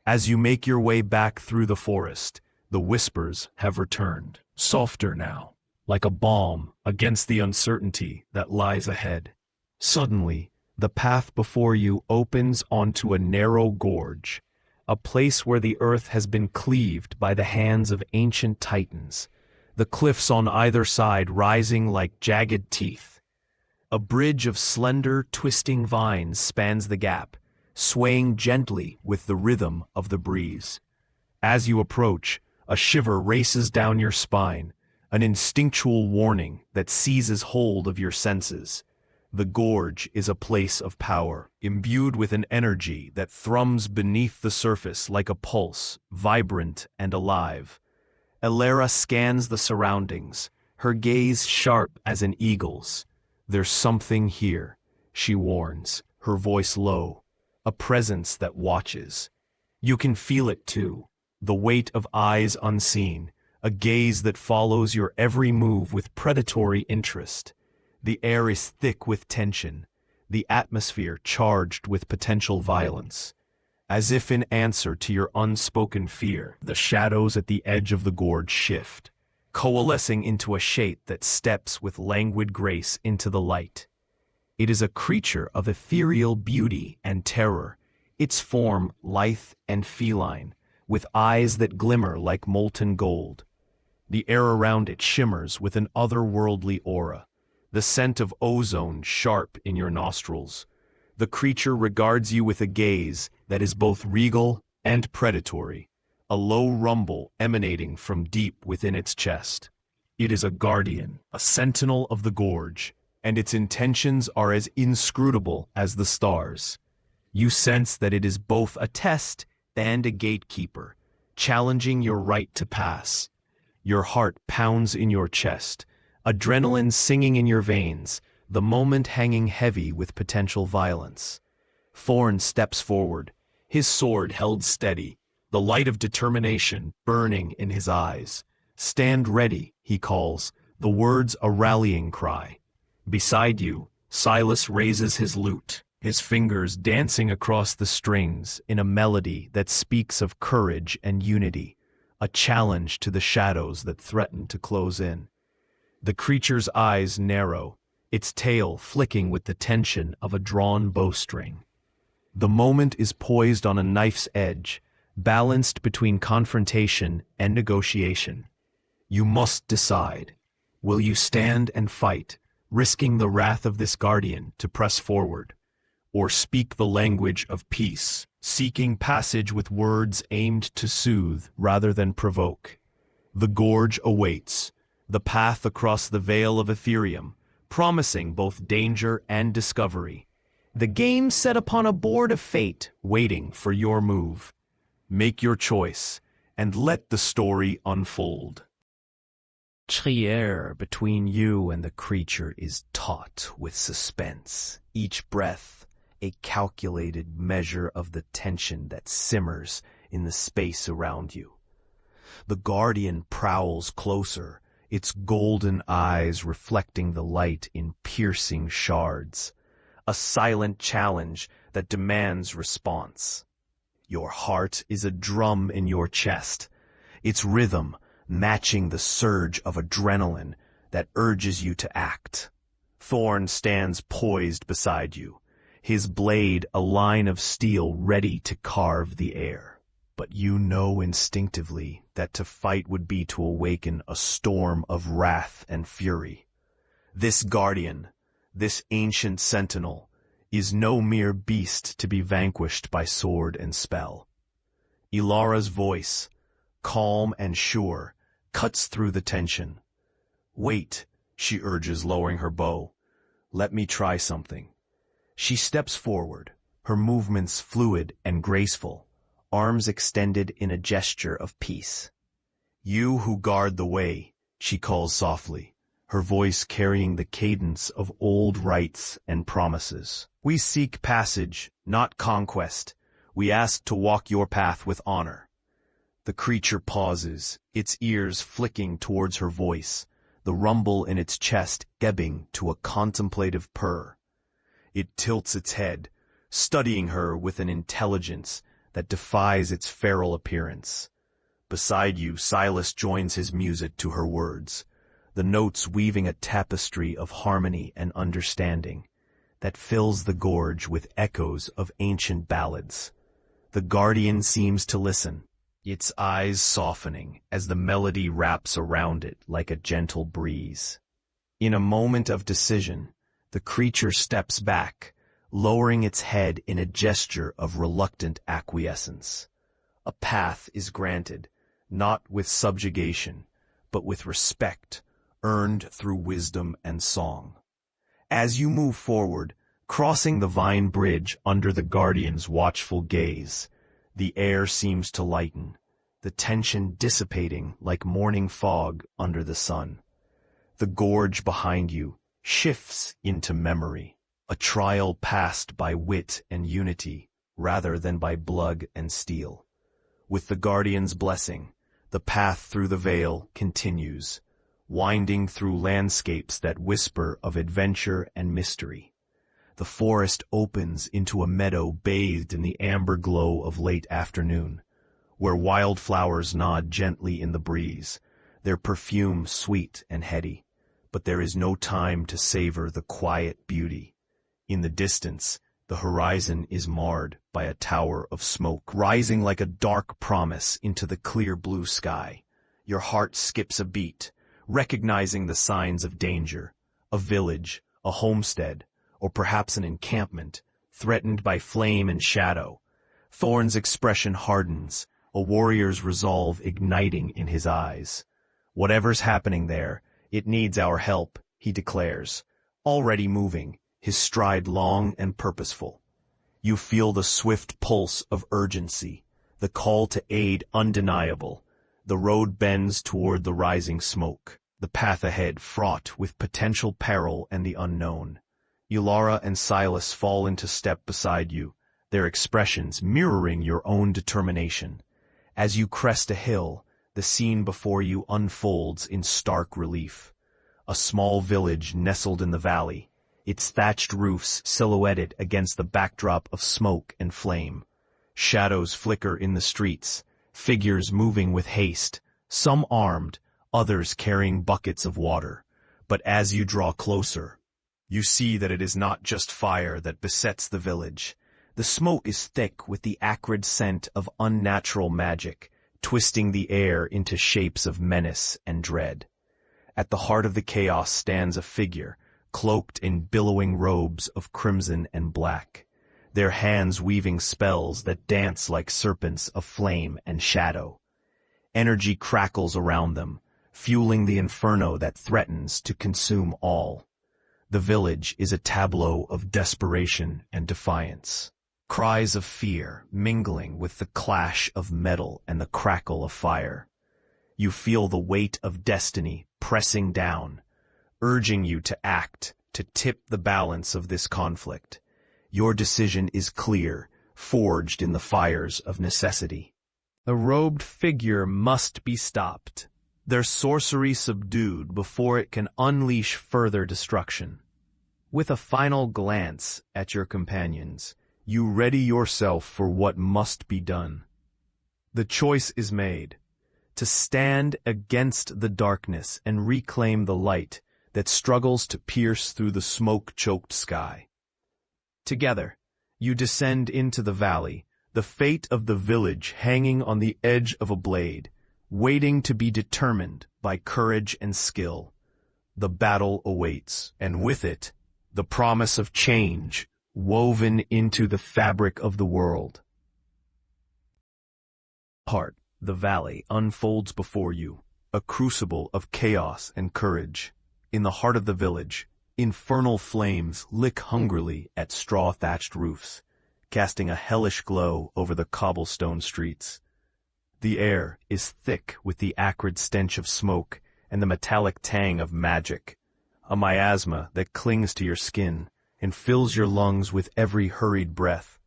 As you make your way back through the forest, the whispers have returned, softer now, like a balm against the uncertainty that lies ahead. Suddenly, the path before you opens onto a narrow gorge, a place where the earth has been cleaved by the hands of ancient titans, the cliffs on either side rising like jagged teeth. A bridge of slender, twisting vines spans the gap, swaying gently with the rhythm of the breeze. As you approach, a shiver races down your spine, an instinctual warning that seizes hold of your senses. The gorge is a place of power, imbued with an energy that thrums beneath the surface like a pulse, vibrant and alive. Alara scans the surroundings, her gaze sharp as an eagle's. There's something here, she warns, her voice low, a presence that watches. You can feel it too, the weight of eyes unseen, a gaze that follows your every move with predatory interest. The air is thick with tension, the atmosphere charged with potential violence. As if in answer to your unspoken fear, the shadows at the edge of the gorge shift, coalescing into a shape that steps with languid grace into the light. It is a creature of ethereal beauty and terror, its form lithe and feline, with eyes that glimmer like molten gold. The air around it shimmers with an otherworldly aura, the scent of ozone sharp in your nostrils. The creature regards you with a gaze that is both regal and predatory, a low rumble emanating from deep within its chest. It is a guardian, a sentinel of the gorge, and its intentions are as inscrutable as the stars. You sense that it is both a test and a gatekeeper, challenging your right to pass. Your heart pounds in your chest, adrenaline singing in your veins, the moment hanging heavy with potential violence. Thorn steps forward, his sword held steady, the light of determination burning in his eyes. "Stand ready," he calls, the words a rallying cry. Beside you, Silas raises his lute, his fingers dancing across the strings in a melody that speaks of courage and unity, a challenge to the shadows that threaten to close in. The creature's eyes narrow, its tail flicking with the tension of a drawn bowstring. The moment is poised on a knife's edge, balanced between confrontation and negotiation. You must decide. Will you stand and fight, risking the wrath of this guardian to press forward? Or speak the language of peace, seeking passage with words aimed to soothe rather than provoke? The gorge awaits, the path across the veil of Ethereum, promising both danger and discovery. The game set upon a board of fate, waiting for your move. Make your choice, and let the story unfold. Trier between you and the creature is taut with suspense, each breath a calculated measure of the tension that simmers in the space around you. The guardian prowls closer, its golden eyes reflecting the light in piercing shards, a silent challenge that demands response. Your heart is a drum in your chest, its rhythm matching the surge of adrenaline that urges you to act. Thorn stands poised beside you, his blade a line of steel ready to carve the air. But you know instinctively that to fight would be to awaken a storm of wrath and fury. This guardian, this ancient sentinel, is no mere beast to be vanquished by sword and spell. Ilara's voice, calm and sure, cuts through the tension. "Wait," she urges, lowering her bow. "Let me try something." She steps forward, her movements fluid and graceful, arms extended in a gesture of peace. "You who guard the way," she calls softly, her voice carrying the cadence of old rites and promises. "We seek passage, not conquest. We ask to walk your path with honor." The creature pauses, its ears flicking towards her voice, the rumble in its chest ebbing to a contemplative purr. It tilts its head, studying her with an intelligence that defies its feral appearance. Beside you, Silas joins his music to her words, the notes weaving a tapestry of harmony and understanding that fills the gorge with echoes of ancient ballads. The guardian seems to listen, its eyes softening as the melody wraps around it like a gentle breeze. In a moment of decision, the creature steps back, lowering its head in a gesture of reluctant acquiescence. A path is granted, not with subjugation, but with respect, earned through wisdom and song. As you move forward, crossing the vine bridge under the guardian's watchful gaze, the air seems to lighten, the tension dissipating like morning fog under the sun. The gorge behind you shifts into memory, a trial passed by wit and unity rather than by blood and steel. With the guardian's blessing, the path through the veil continues, winding through landscapes that whisper of adventure and mystery. The forest opens into a meadow bathed in the amber glow of late afternoon, where wildflowers nod gently in the breeze, their perfume sweet and heady. But there is no time to savor the quiet beauty. In the distance, the horizon is marred by a tower of smoke, rising like a dark promise into the clear blue sky. Your heart skips a beat, recognizing the signs of danger, A village, a homestead, or perhaps an encampment, threatened by flame and shadow. Thorn's expression hardens, a warrior's resolve igniting in his eyes. Whatever's happening there, it needs our help, he declares, already moving, his stride long and purposeful. You feel the swift pulse of urgency, the call to aid undeniable. The road bends toward the rising smoke, the path ahead fraught with potential peril and the unknown. Yulara and Silas fall into step beside you, their expressions mirroring your own determination. As you crest a hill, the scene before you unfolds in stark relief. A small village nestled in the valley, its thatched roofs silhouetted against the backdrop of smoke and flame. Shadows flicker in the streets, figures moving with haste, some armed, others carrying buckets of water. But as you draw closer, you see that it is not just fire that besets the village. The smoke is thick with the acrid scent of unnatural magic, twisting the air into shapes of menace and dread. At the heart of the chaos stands a figure, cloaked in billowing robes of crimson and black, their hands weaving spells that dance like serpents of flame and shadow. Energy crackles around them, fueling the inferno that threatens to consume all. The village is a tableau of desperation and defiance. Cries of fear mingling with the clash of metal and the crackle of fire. You feel the weight of destiny pressing down, urging you to act, to tip the balance of this conflict. Your decision is clear, forged in the fires of necessity. The robed figure must be stopped, their sorcery subdued before it can unleash further destruction. With a final glance at your companions, you ready yourself for what must be done. The choice is made, to stand against the darkness and reclaim the light that struggles to pierce through the smoke-choked sky. Together, you descend into the valley, the fate of the village hanging on the edge of a blade, waiting to be determined by courage and skill. The battle awaits, and with it, the promise of change woven into the fabric of the world. The valley unfolds before you, a crucible of chaos and courage. In the heart of the village, infernal flames lick hungrily at straw-thatched roofs, casting a hellish glow over the cobblestone streets. The air is thick with the acrid stench of smoke and the metallic tang of magic, a miasma that clings to your skin and fills your lungs with every hurried breath.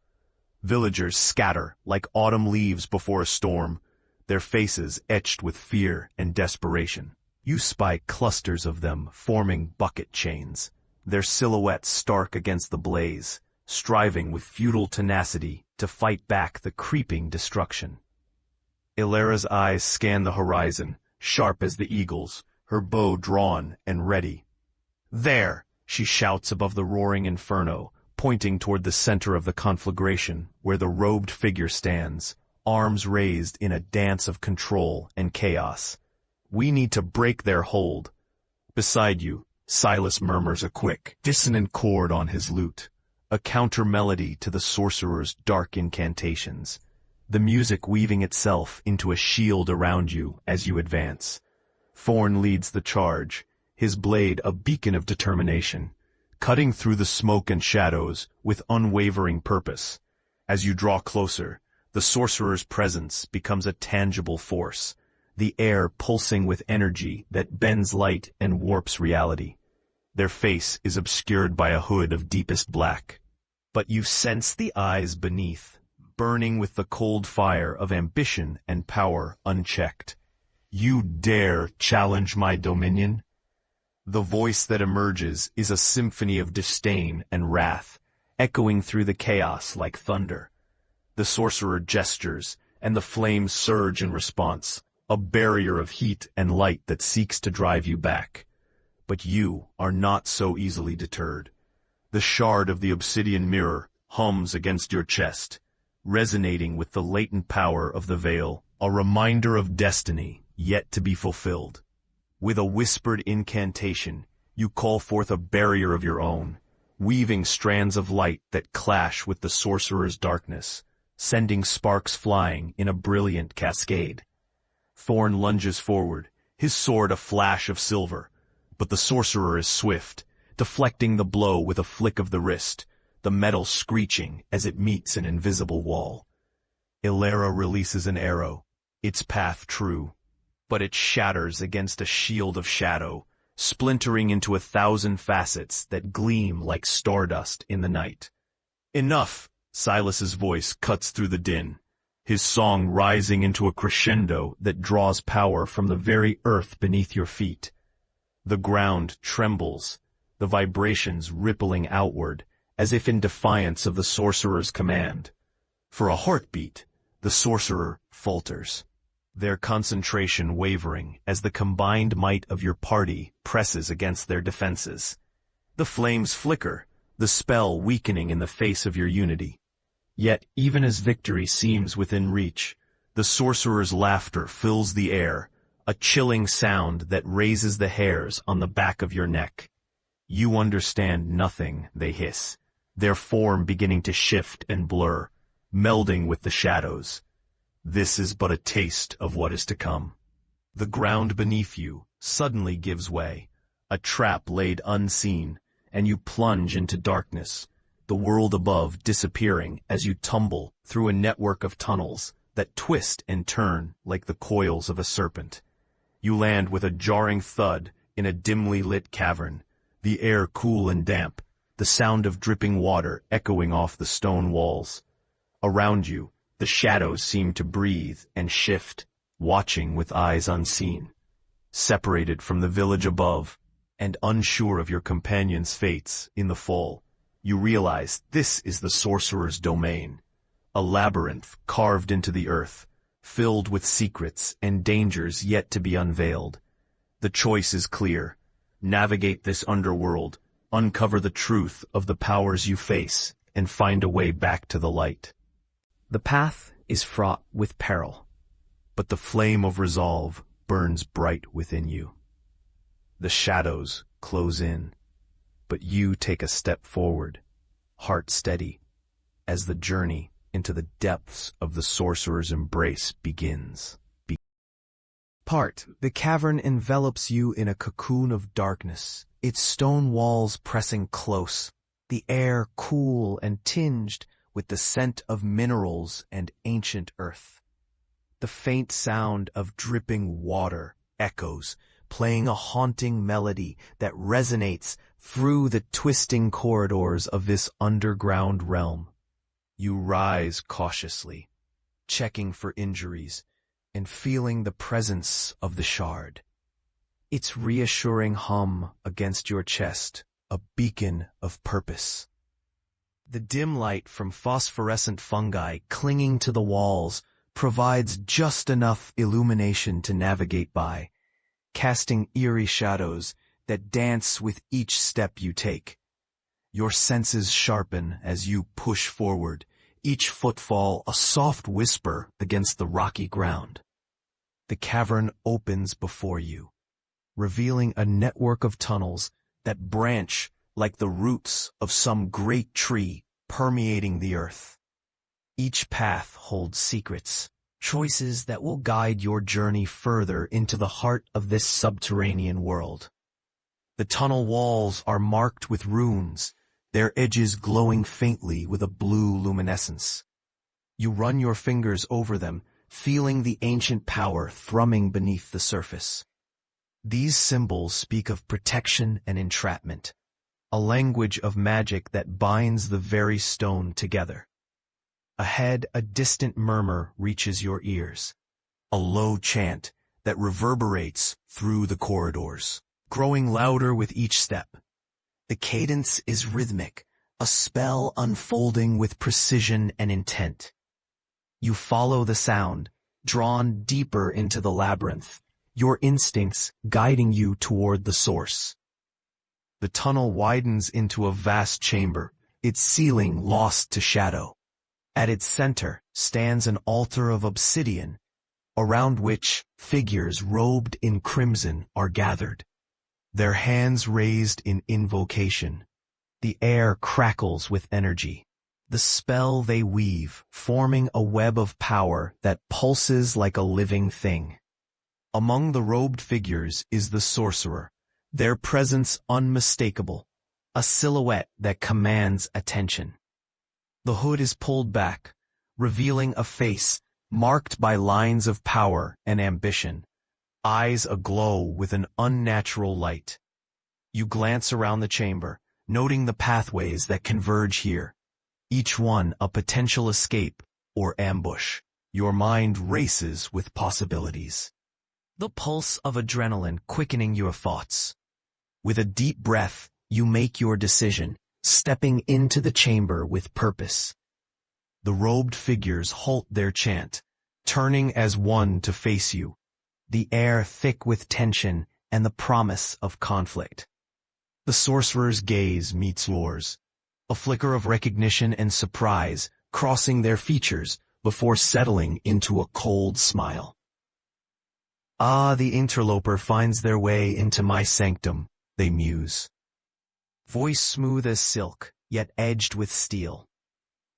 Villagers scatter like autumn leaves before a storm, their faces etched with fear and desperation. You spy clusters of them forming bucket chains, their silhouettes stark against the blaze, striving with futile tenacity to fight back the creeping destruction. Ilara's eyes scan the horizon, sharp as the eagle's, her bow drawn and ready. There, she shouts above the roaring inferno, pointing toward the center of the conflagration, where the robed figure stands, arms raised in a dance of control and chaos. We need to break their hold. Beside you, Silas murmurs a quick, dissonant chord on his lute, a counter-melody to the sorcerer's dark incantations, the music weaving itself into a shield around you as you advance. Thorn leads the charge, his blade a beacon of determination, cutting through the smoke and shadows with unwavering purpose. As you draw closer, the sorcerer's presence becomes a tangible force, the air pulsing with energy that bends light and warps reality. Their face is obscured by a hood of deepest black, but you sense the eyes beneath, burning with the cold fire of ambition and power unchecked. You dare challenge my dominion? The voice that emerges is a symphony of disdain and wrath, echoing through the chaos like thunder. The sorcerer gestures, and the flames surge in response, a barrier of heat and light that seeks to drive you back. But you are not so easily deterred. The shard of the obsidian mirror hums against your chest, resonating with the latent power of the veil, a reminder of destiny yet to be fulfilled. With a whispered incantation, You call forth a barrier of your own, weaving strands of light that clash with the sorcerer's darkness, sending sparks flying in a brilliant cascade. Thorn lunges forward, his sword a flash of silver, but the sorcerer is swift, deflecting the blow with a flick of the wrist, the metal screeching as it meets an invisible wall. Ilera releases an arrow, its path true, but it shatters against a shield of shadow, splintering into 1,000 facets that gleam like stardust in the night. Enough! Silas's voice cuts through the din, his song rising into a crescendo that draws power from the very earth beneath your feet. The ground trembles, the vibrations rippling outward, as if in defiance of the sorcerer's command. For a heartbeat, the sorcerer falters, their concentration wavering as the combined might of your party presses against their defenses. The flames flicker, the spell weakening in the face of your unity. Yet, even as victory seems within reach, the sorcerer's laughter fills the air, a chilling sound that raises the hairs on the back of your neck. You understand nothing, they hiss, their form beginning to shift and blur, melding with the shadows. This is but a taste of what is to come. The ground beneath you suddenly gives way, a trap laid unseen, and you plunge into darkness, the world above disappearing as you tumble through a network of tunnels that twist and turn like the coils of a serpent. You land with a jarring thud in a dimly lit cavern, the air cool and damp, the sound of dripping water echoing off the stone walls. Around you, the shadows seem to breathe and shift, watching with eyes unseen. Separated from the village above, and unsure of your companion's fates in the fall, you realize this is the sorcerer's domain, a labyrinth carved into the earth, filled with secrets and dangers yet to be unveiled. The choice is clear. Navigate this underworld, uncover the truth of the powers you face, and find a way back to the light. The path is fraught with peril, but the flame of resolve burns bright within you. The shadows close in, but you take a step forward, heart steady, as the journey into the depths of the sorcerer's embrace begins. The cavern envelops you in a cocoon of darkness, its stone walls pressing close, the air cool and tinged with the scent of minerals and ancient earth. The faint sound of dripping water echoes, playing a haunting melody that resonates through the twisting corridors of this underground realm. You rise cautiously, checking for injuries, and feeling the presence of the shard. Its reassuring hum against your chest, a beacon of purpose. The dim light from phosphorescent fungi clinging to the walls provides just enough illumination to navigate by, casting eerie shadows that dance with each step you take. Your senses sharpen as you push forward, each footfall a soft whisper against the rocky ground. The cavern opens before you, revealing a network of tunnels that branch like the roots of some great tree permeating the earth. Each path holds secrets, choices that will guide your journey further into the heart of this subterranean world. The tunnel walls are marked with runes, their edges glowing faintly with a blue luminescence. You run your fingers over them, feeling the ancient power thrumming beneath the surface. These symbols speak of protection and entrapment, a language of magic that binds the very stone together. Ahead, a distant murmur reaches your ears, a low chant that reverberates through the corridors, growing louder with each step. The cadence is rhythmic, a spell unfolding with precision and intent. You follow the sound, drawn deeper into the labyrinth, your instincts guiding you toward the source. The tunnel widens into a vast chamber, its ceiling lost to shadow. At its center stands an altar of obsidian, around which figures robed in crimson are gathered. their hands raised in invocation. The air crackles with energy. The spell they weave, forming a web of power that pulses like a living thing. Among the robed figures is the sorcerer, their presence unmistakable, a silhouette that commands attention. The hood is pulled back, revealing a face marked by lines of power and ambition, eyes aglow with an unnatural light. You glance around the chamber, noting the pathways that converge here, each one a potential escape or ambush. Your mind races with possibilities. The pulse of adrenaline quickening your thoughts. With a deep breath, you make your decision, stepping into the chamber with purpose. The robed figures halt their chant, turning as one to face you, the air thick with tension and the promise of conflict. The sorcerer's gaze meets yours, a flicker of recognition and surprise crossing their features before settling into a cold smile. Ah, the interloper finds their way into my sanctum, they muse. Voice smooth as silk, yet edged with steel.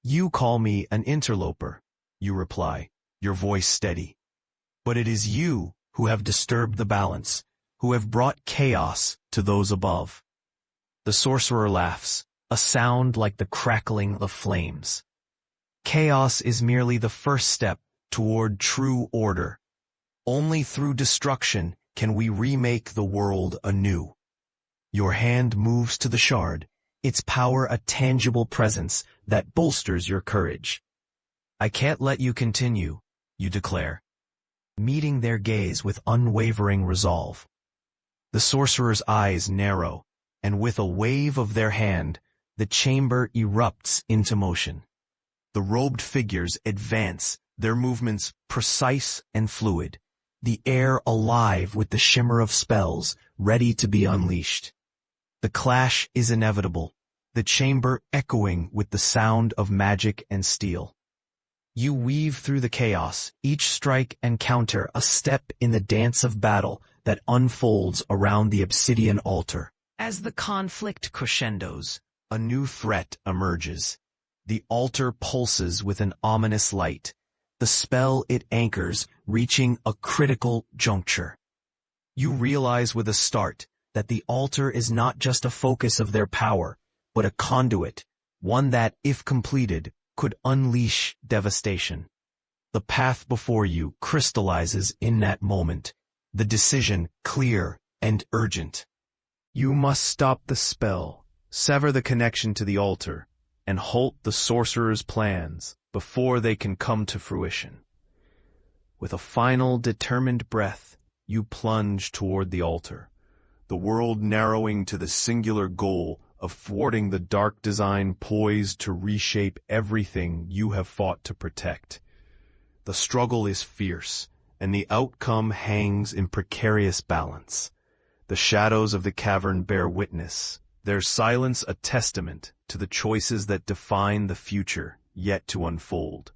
You call me an interloper, you reply, your voice steady. But it is you who have disturbed the balance, who have brought chaos to those above. The sorcerer laughs, a sound like the crackling of flames. Chaos is merely the first step toward true order. Only through destruction can we remake the world anew. Your hand moves to the shard, its power a tangible presence that bolsters your courage. I can't let you continue, you declare, meeting their gaze with unwavering resolve. The sorcerer's eyes narrow, and with a wave of their hand, the chamber erupts into motion. The robed figures advance, their movements precise and fluid, the air alive with the shimmer of spells ready to be unleashed. The clash is inevitable, the chamber echoing with the sound of magic and steel. You weave through the chaos, each strike and counter a step in the dance of battle that unfolds around the obsidian altar. As the conflict crescendos, a new threat emerges. The altar pulses with an ominous light, the spell it anchors reaching a critical juncture. You realize with a start that the altar is not just a focus of their power, but a conduit, one that, if completed, could unleash devastation. The path before you crystallizes in that moment, the decision clear and urgent. You must stop the spell, sever the connection to the altar, and halt the sorcerer's plans before they can come to fruition. With a final determined breath, you plunge toward the altar, the world narrowing to the singular goal of thwarting the dark design poised to reshape everything you have fought to protect. The struggle is fierce, and the outcome hangs in precarious balance. The shadows of the cavern bear witness, their silence a testament to the choices that define the future yet to unfold.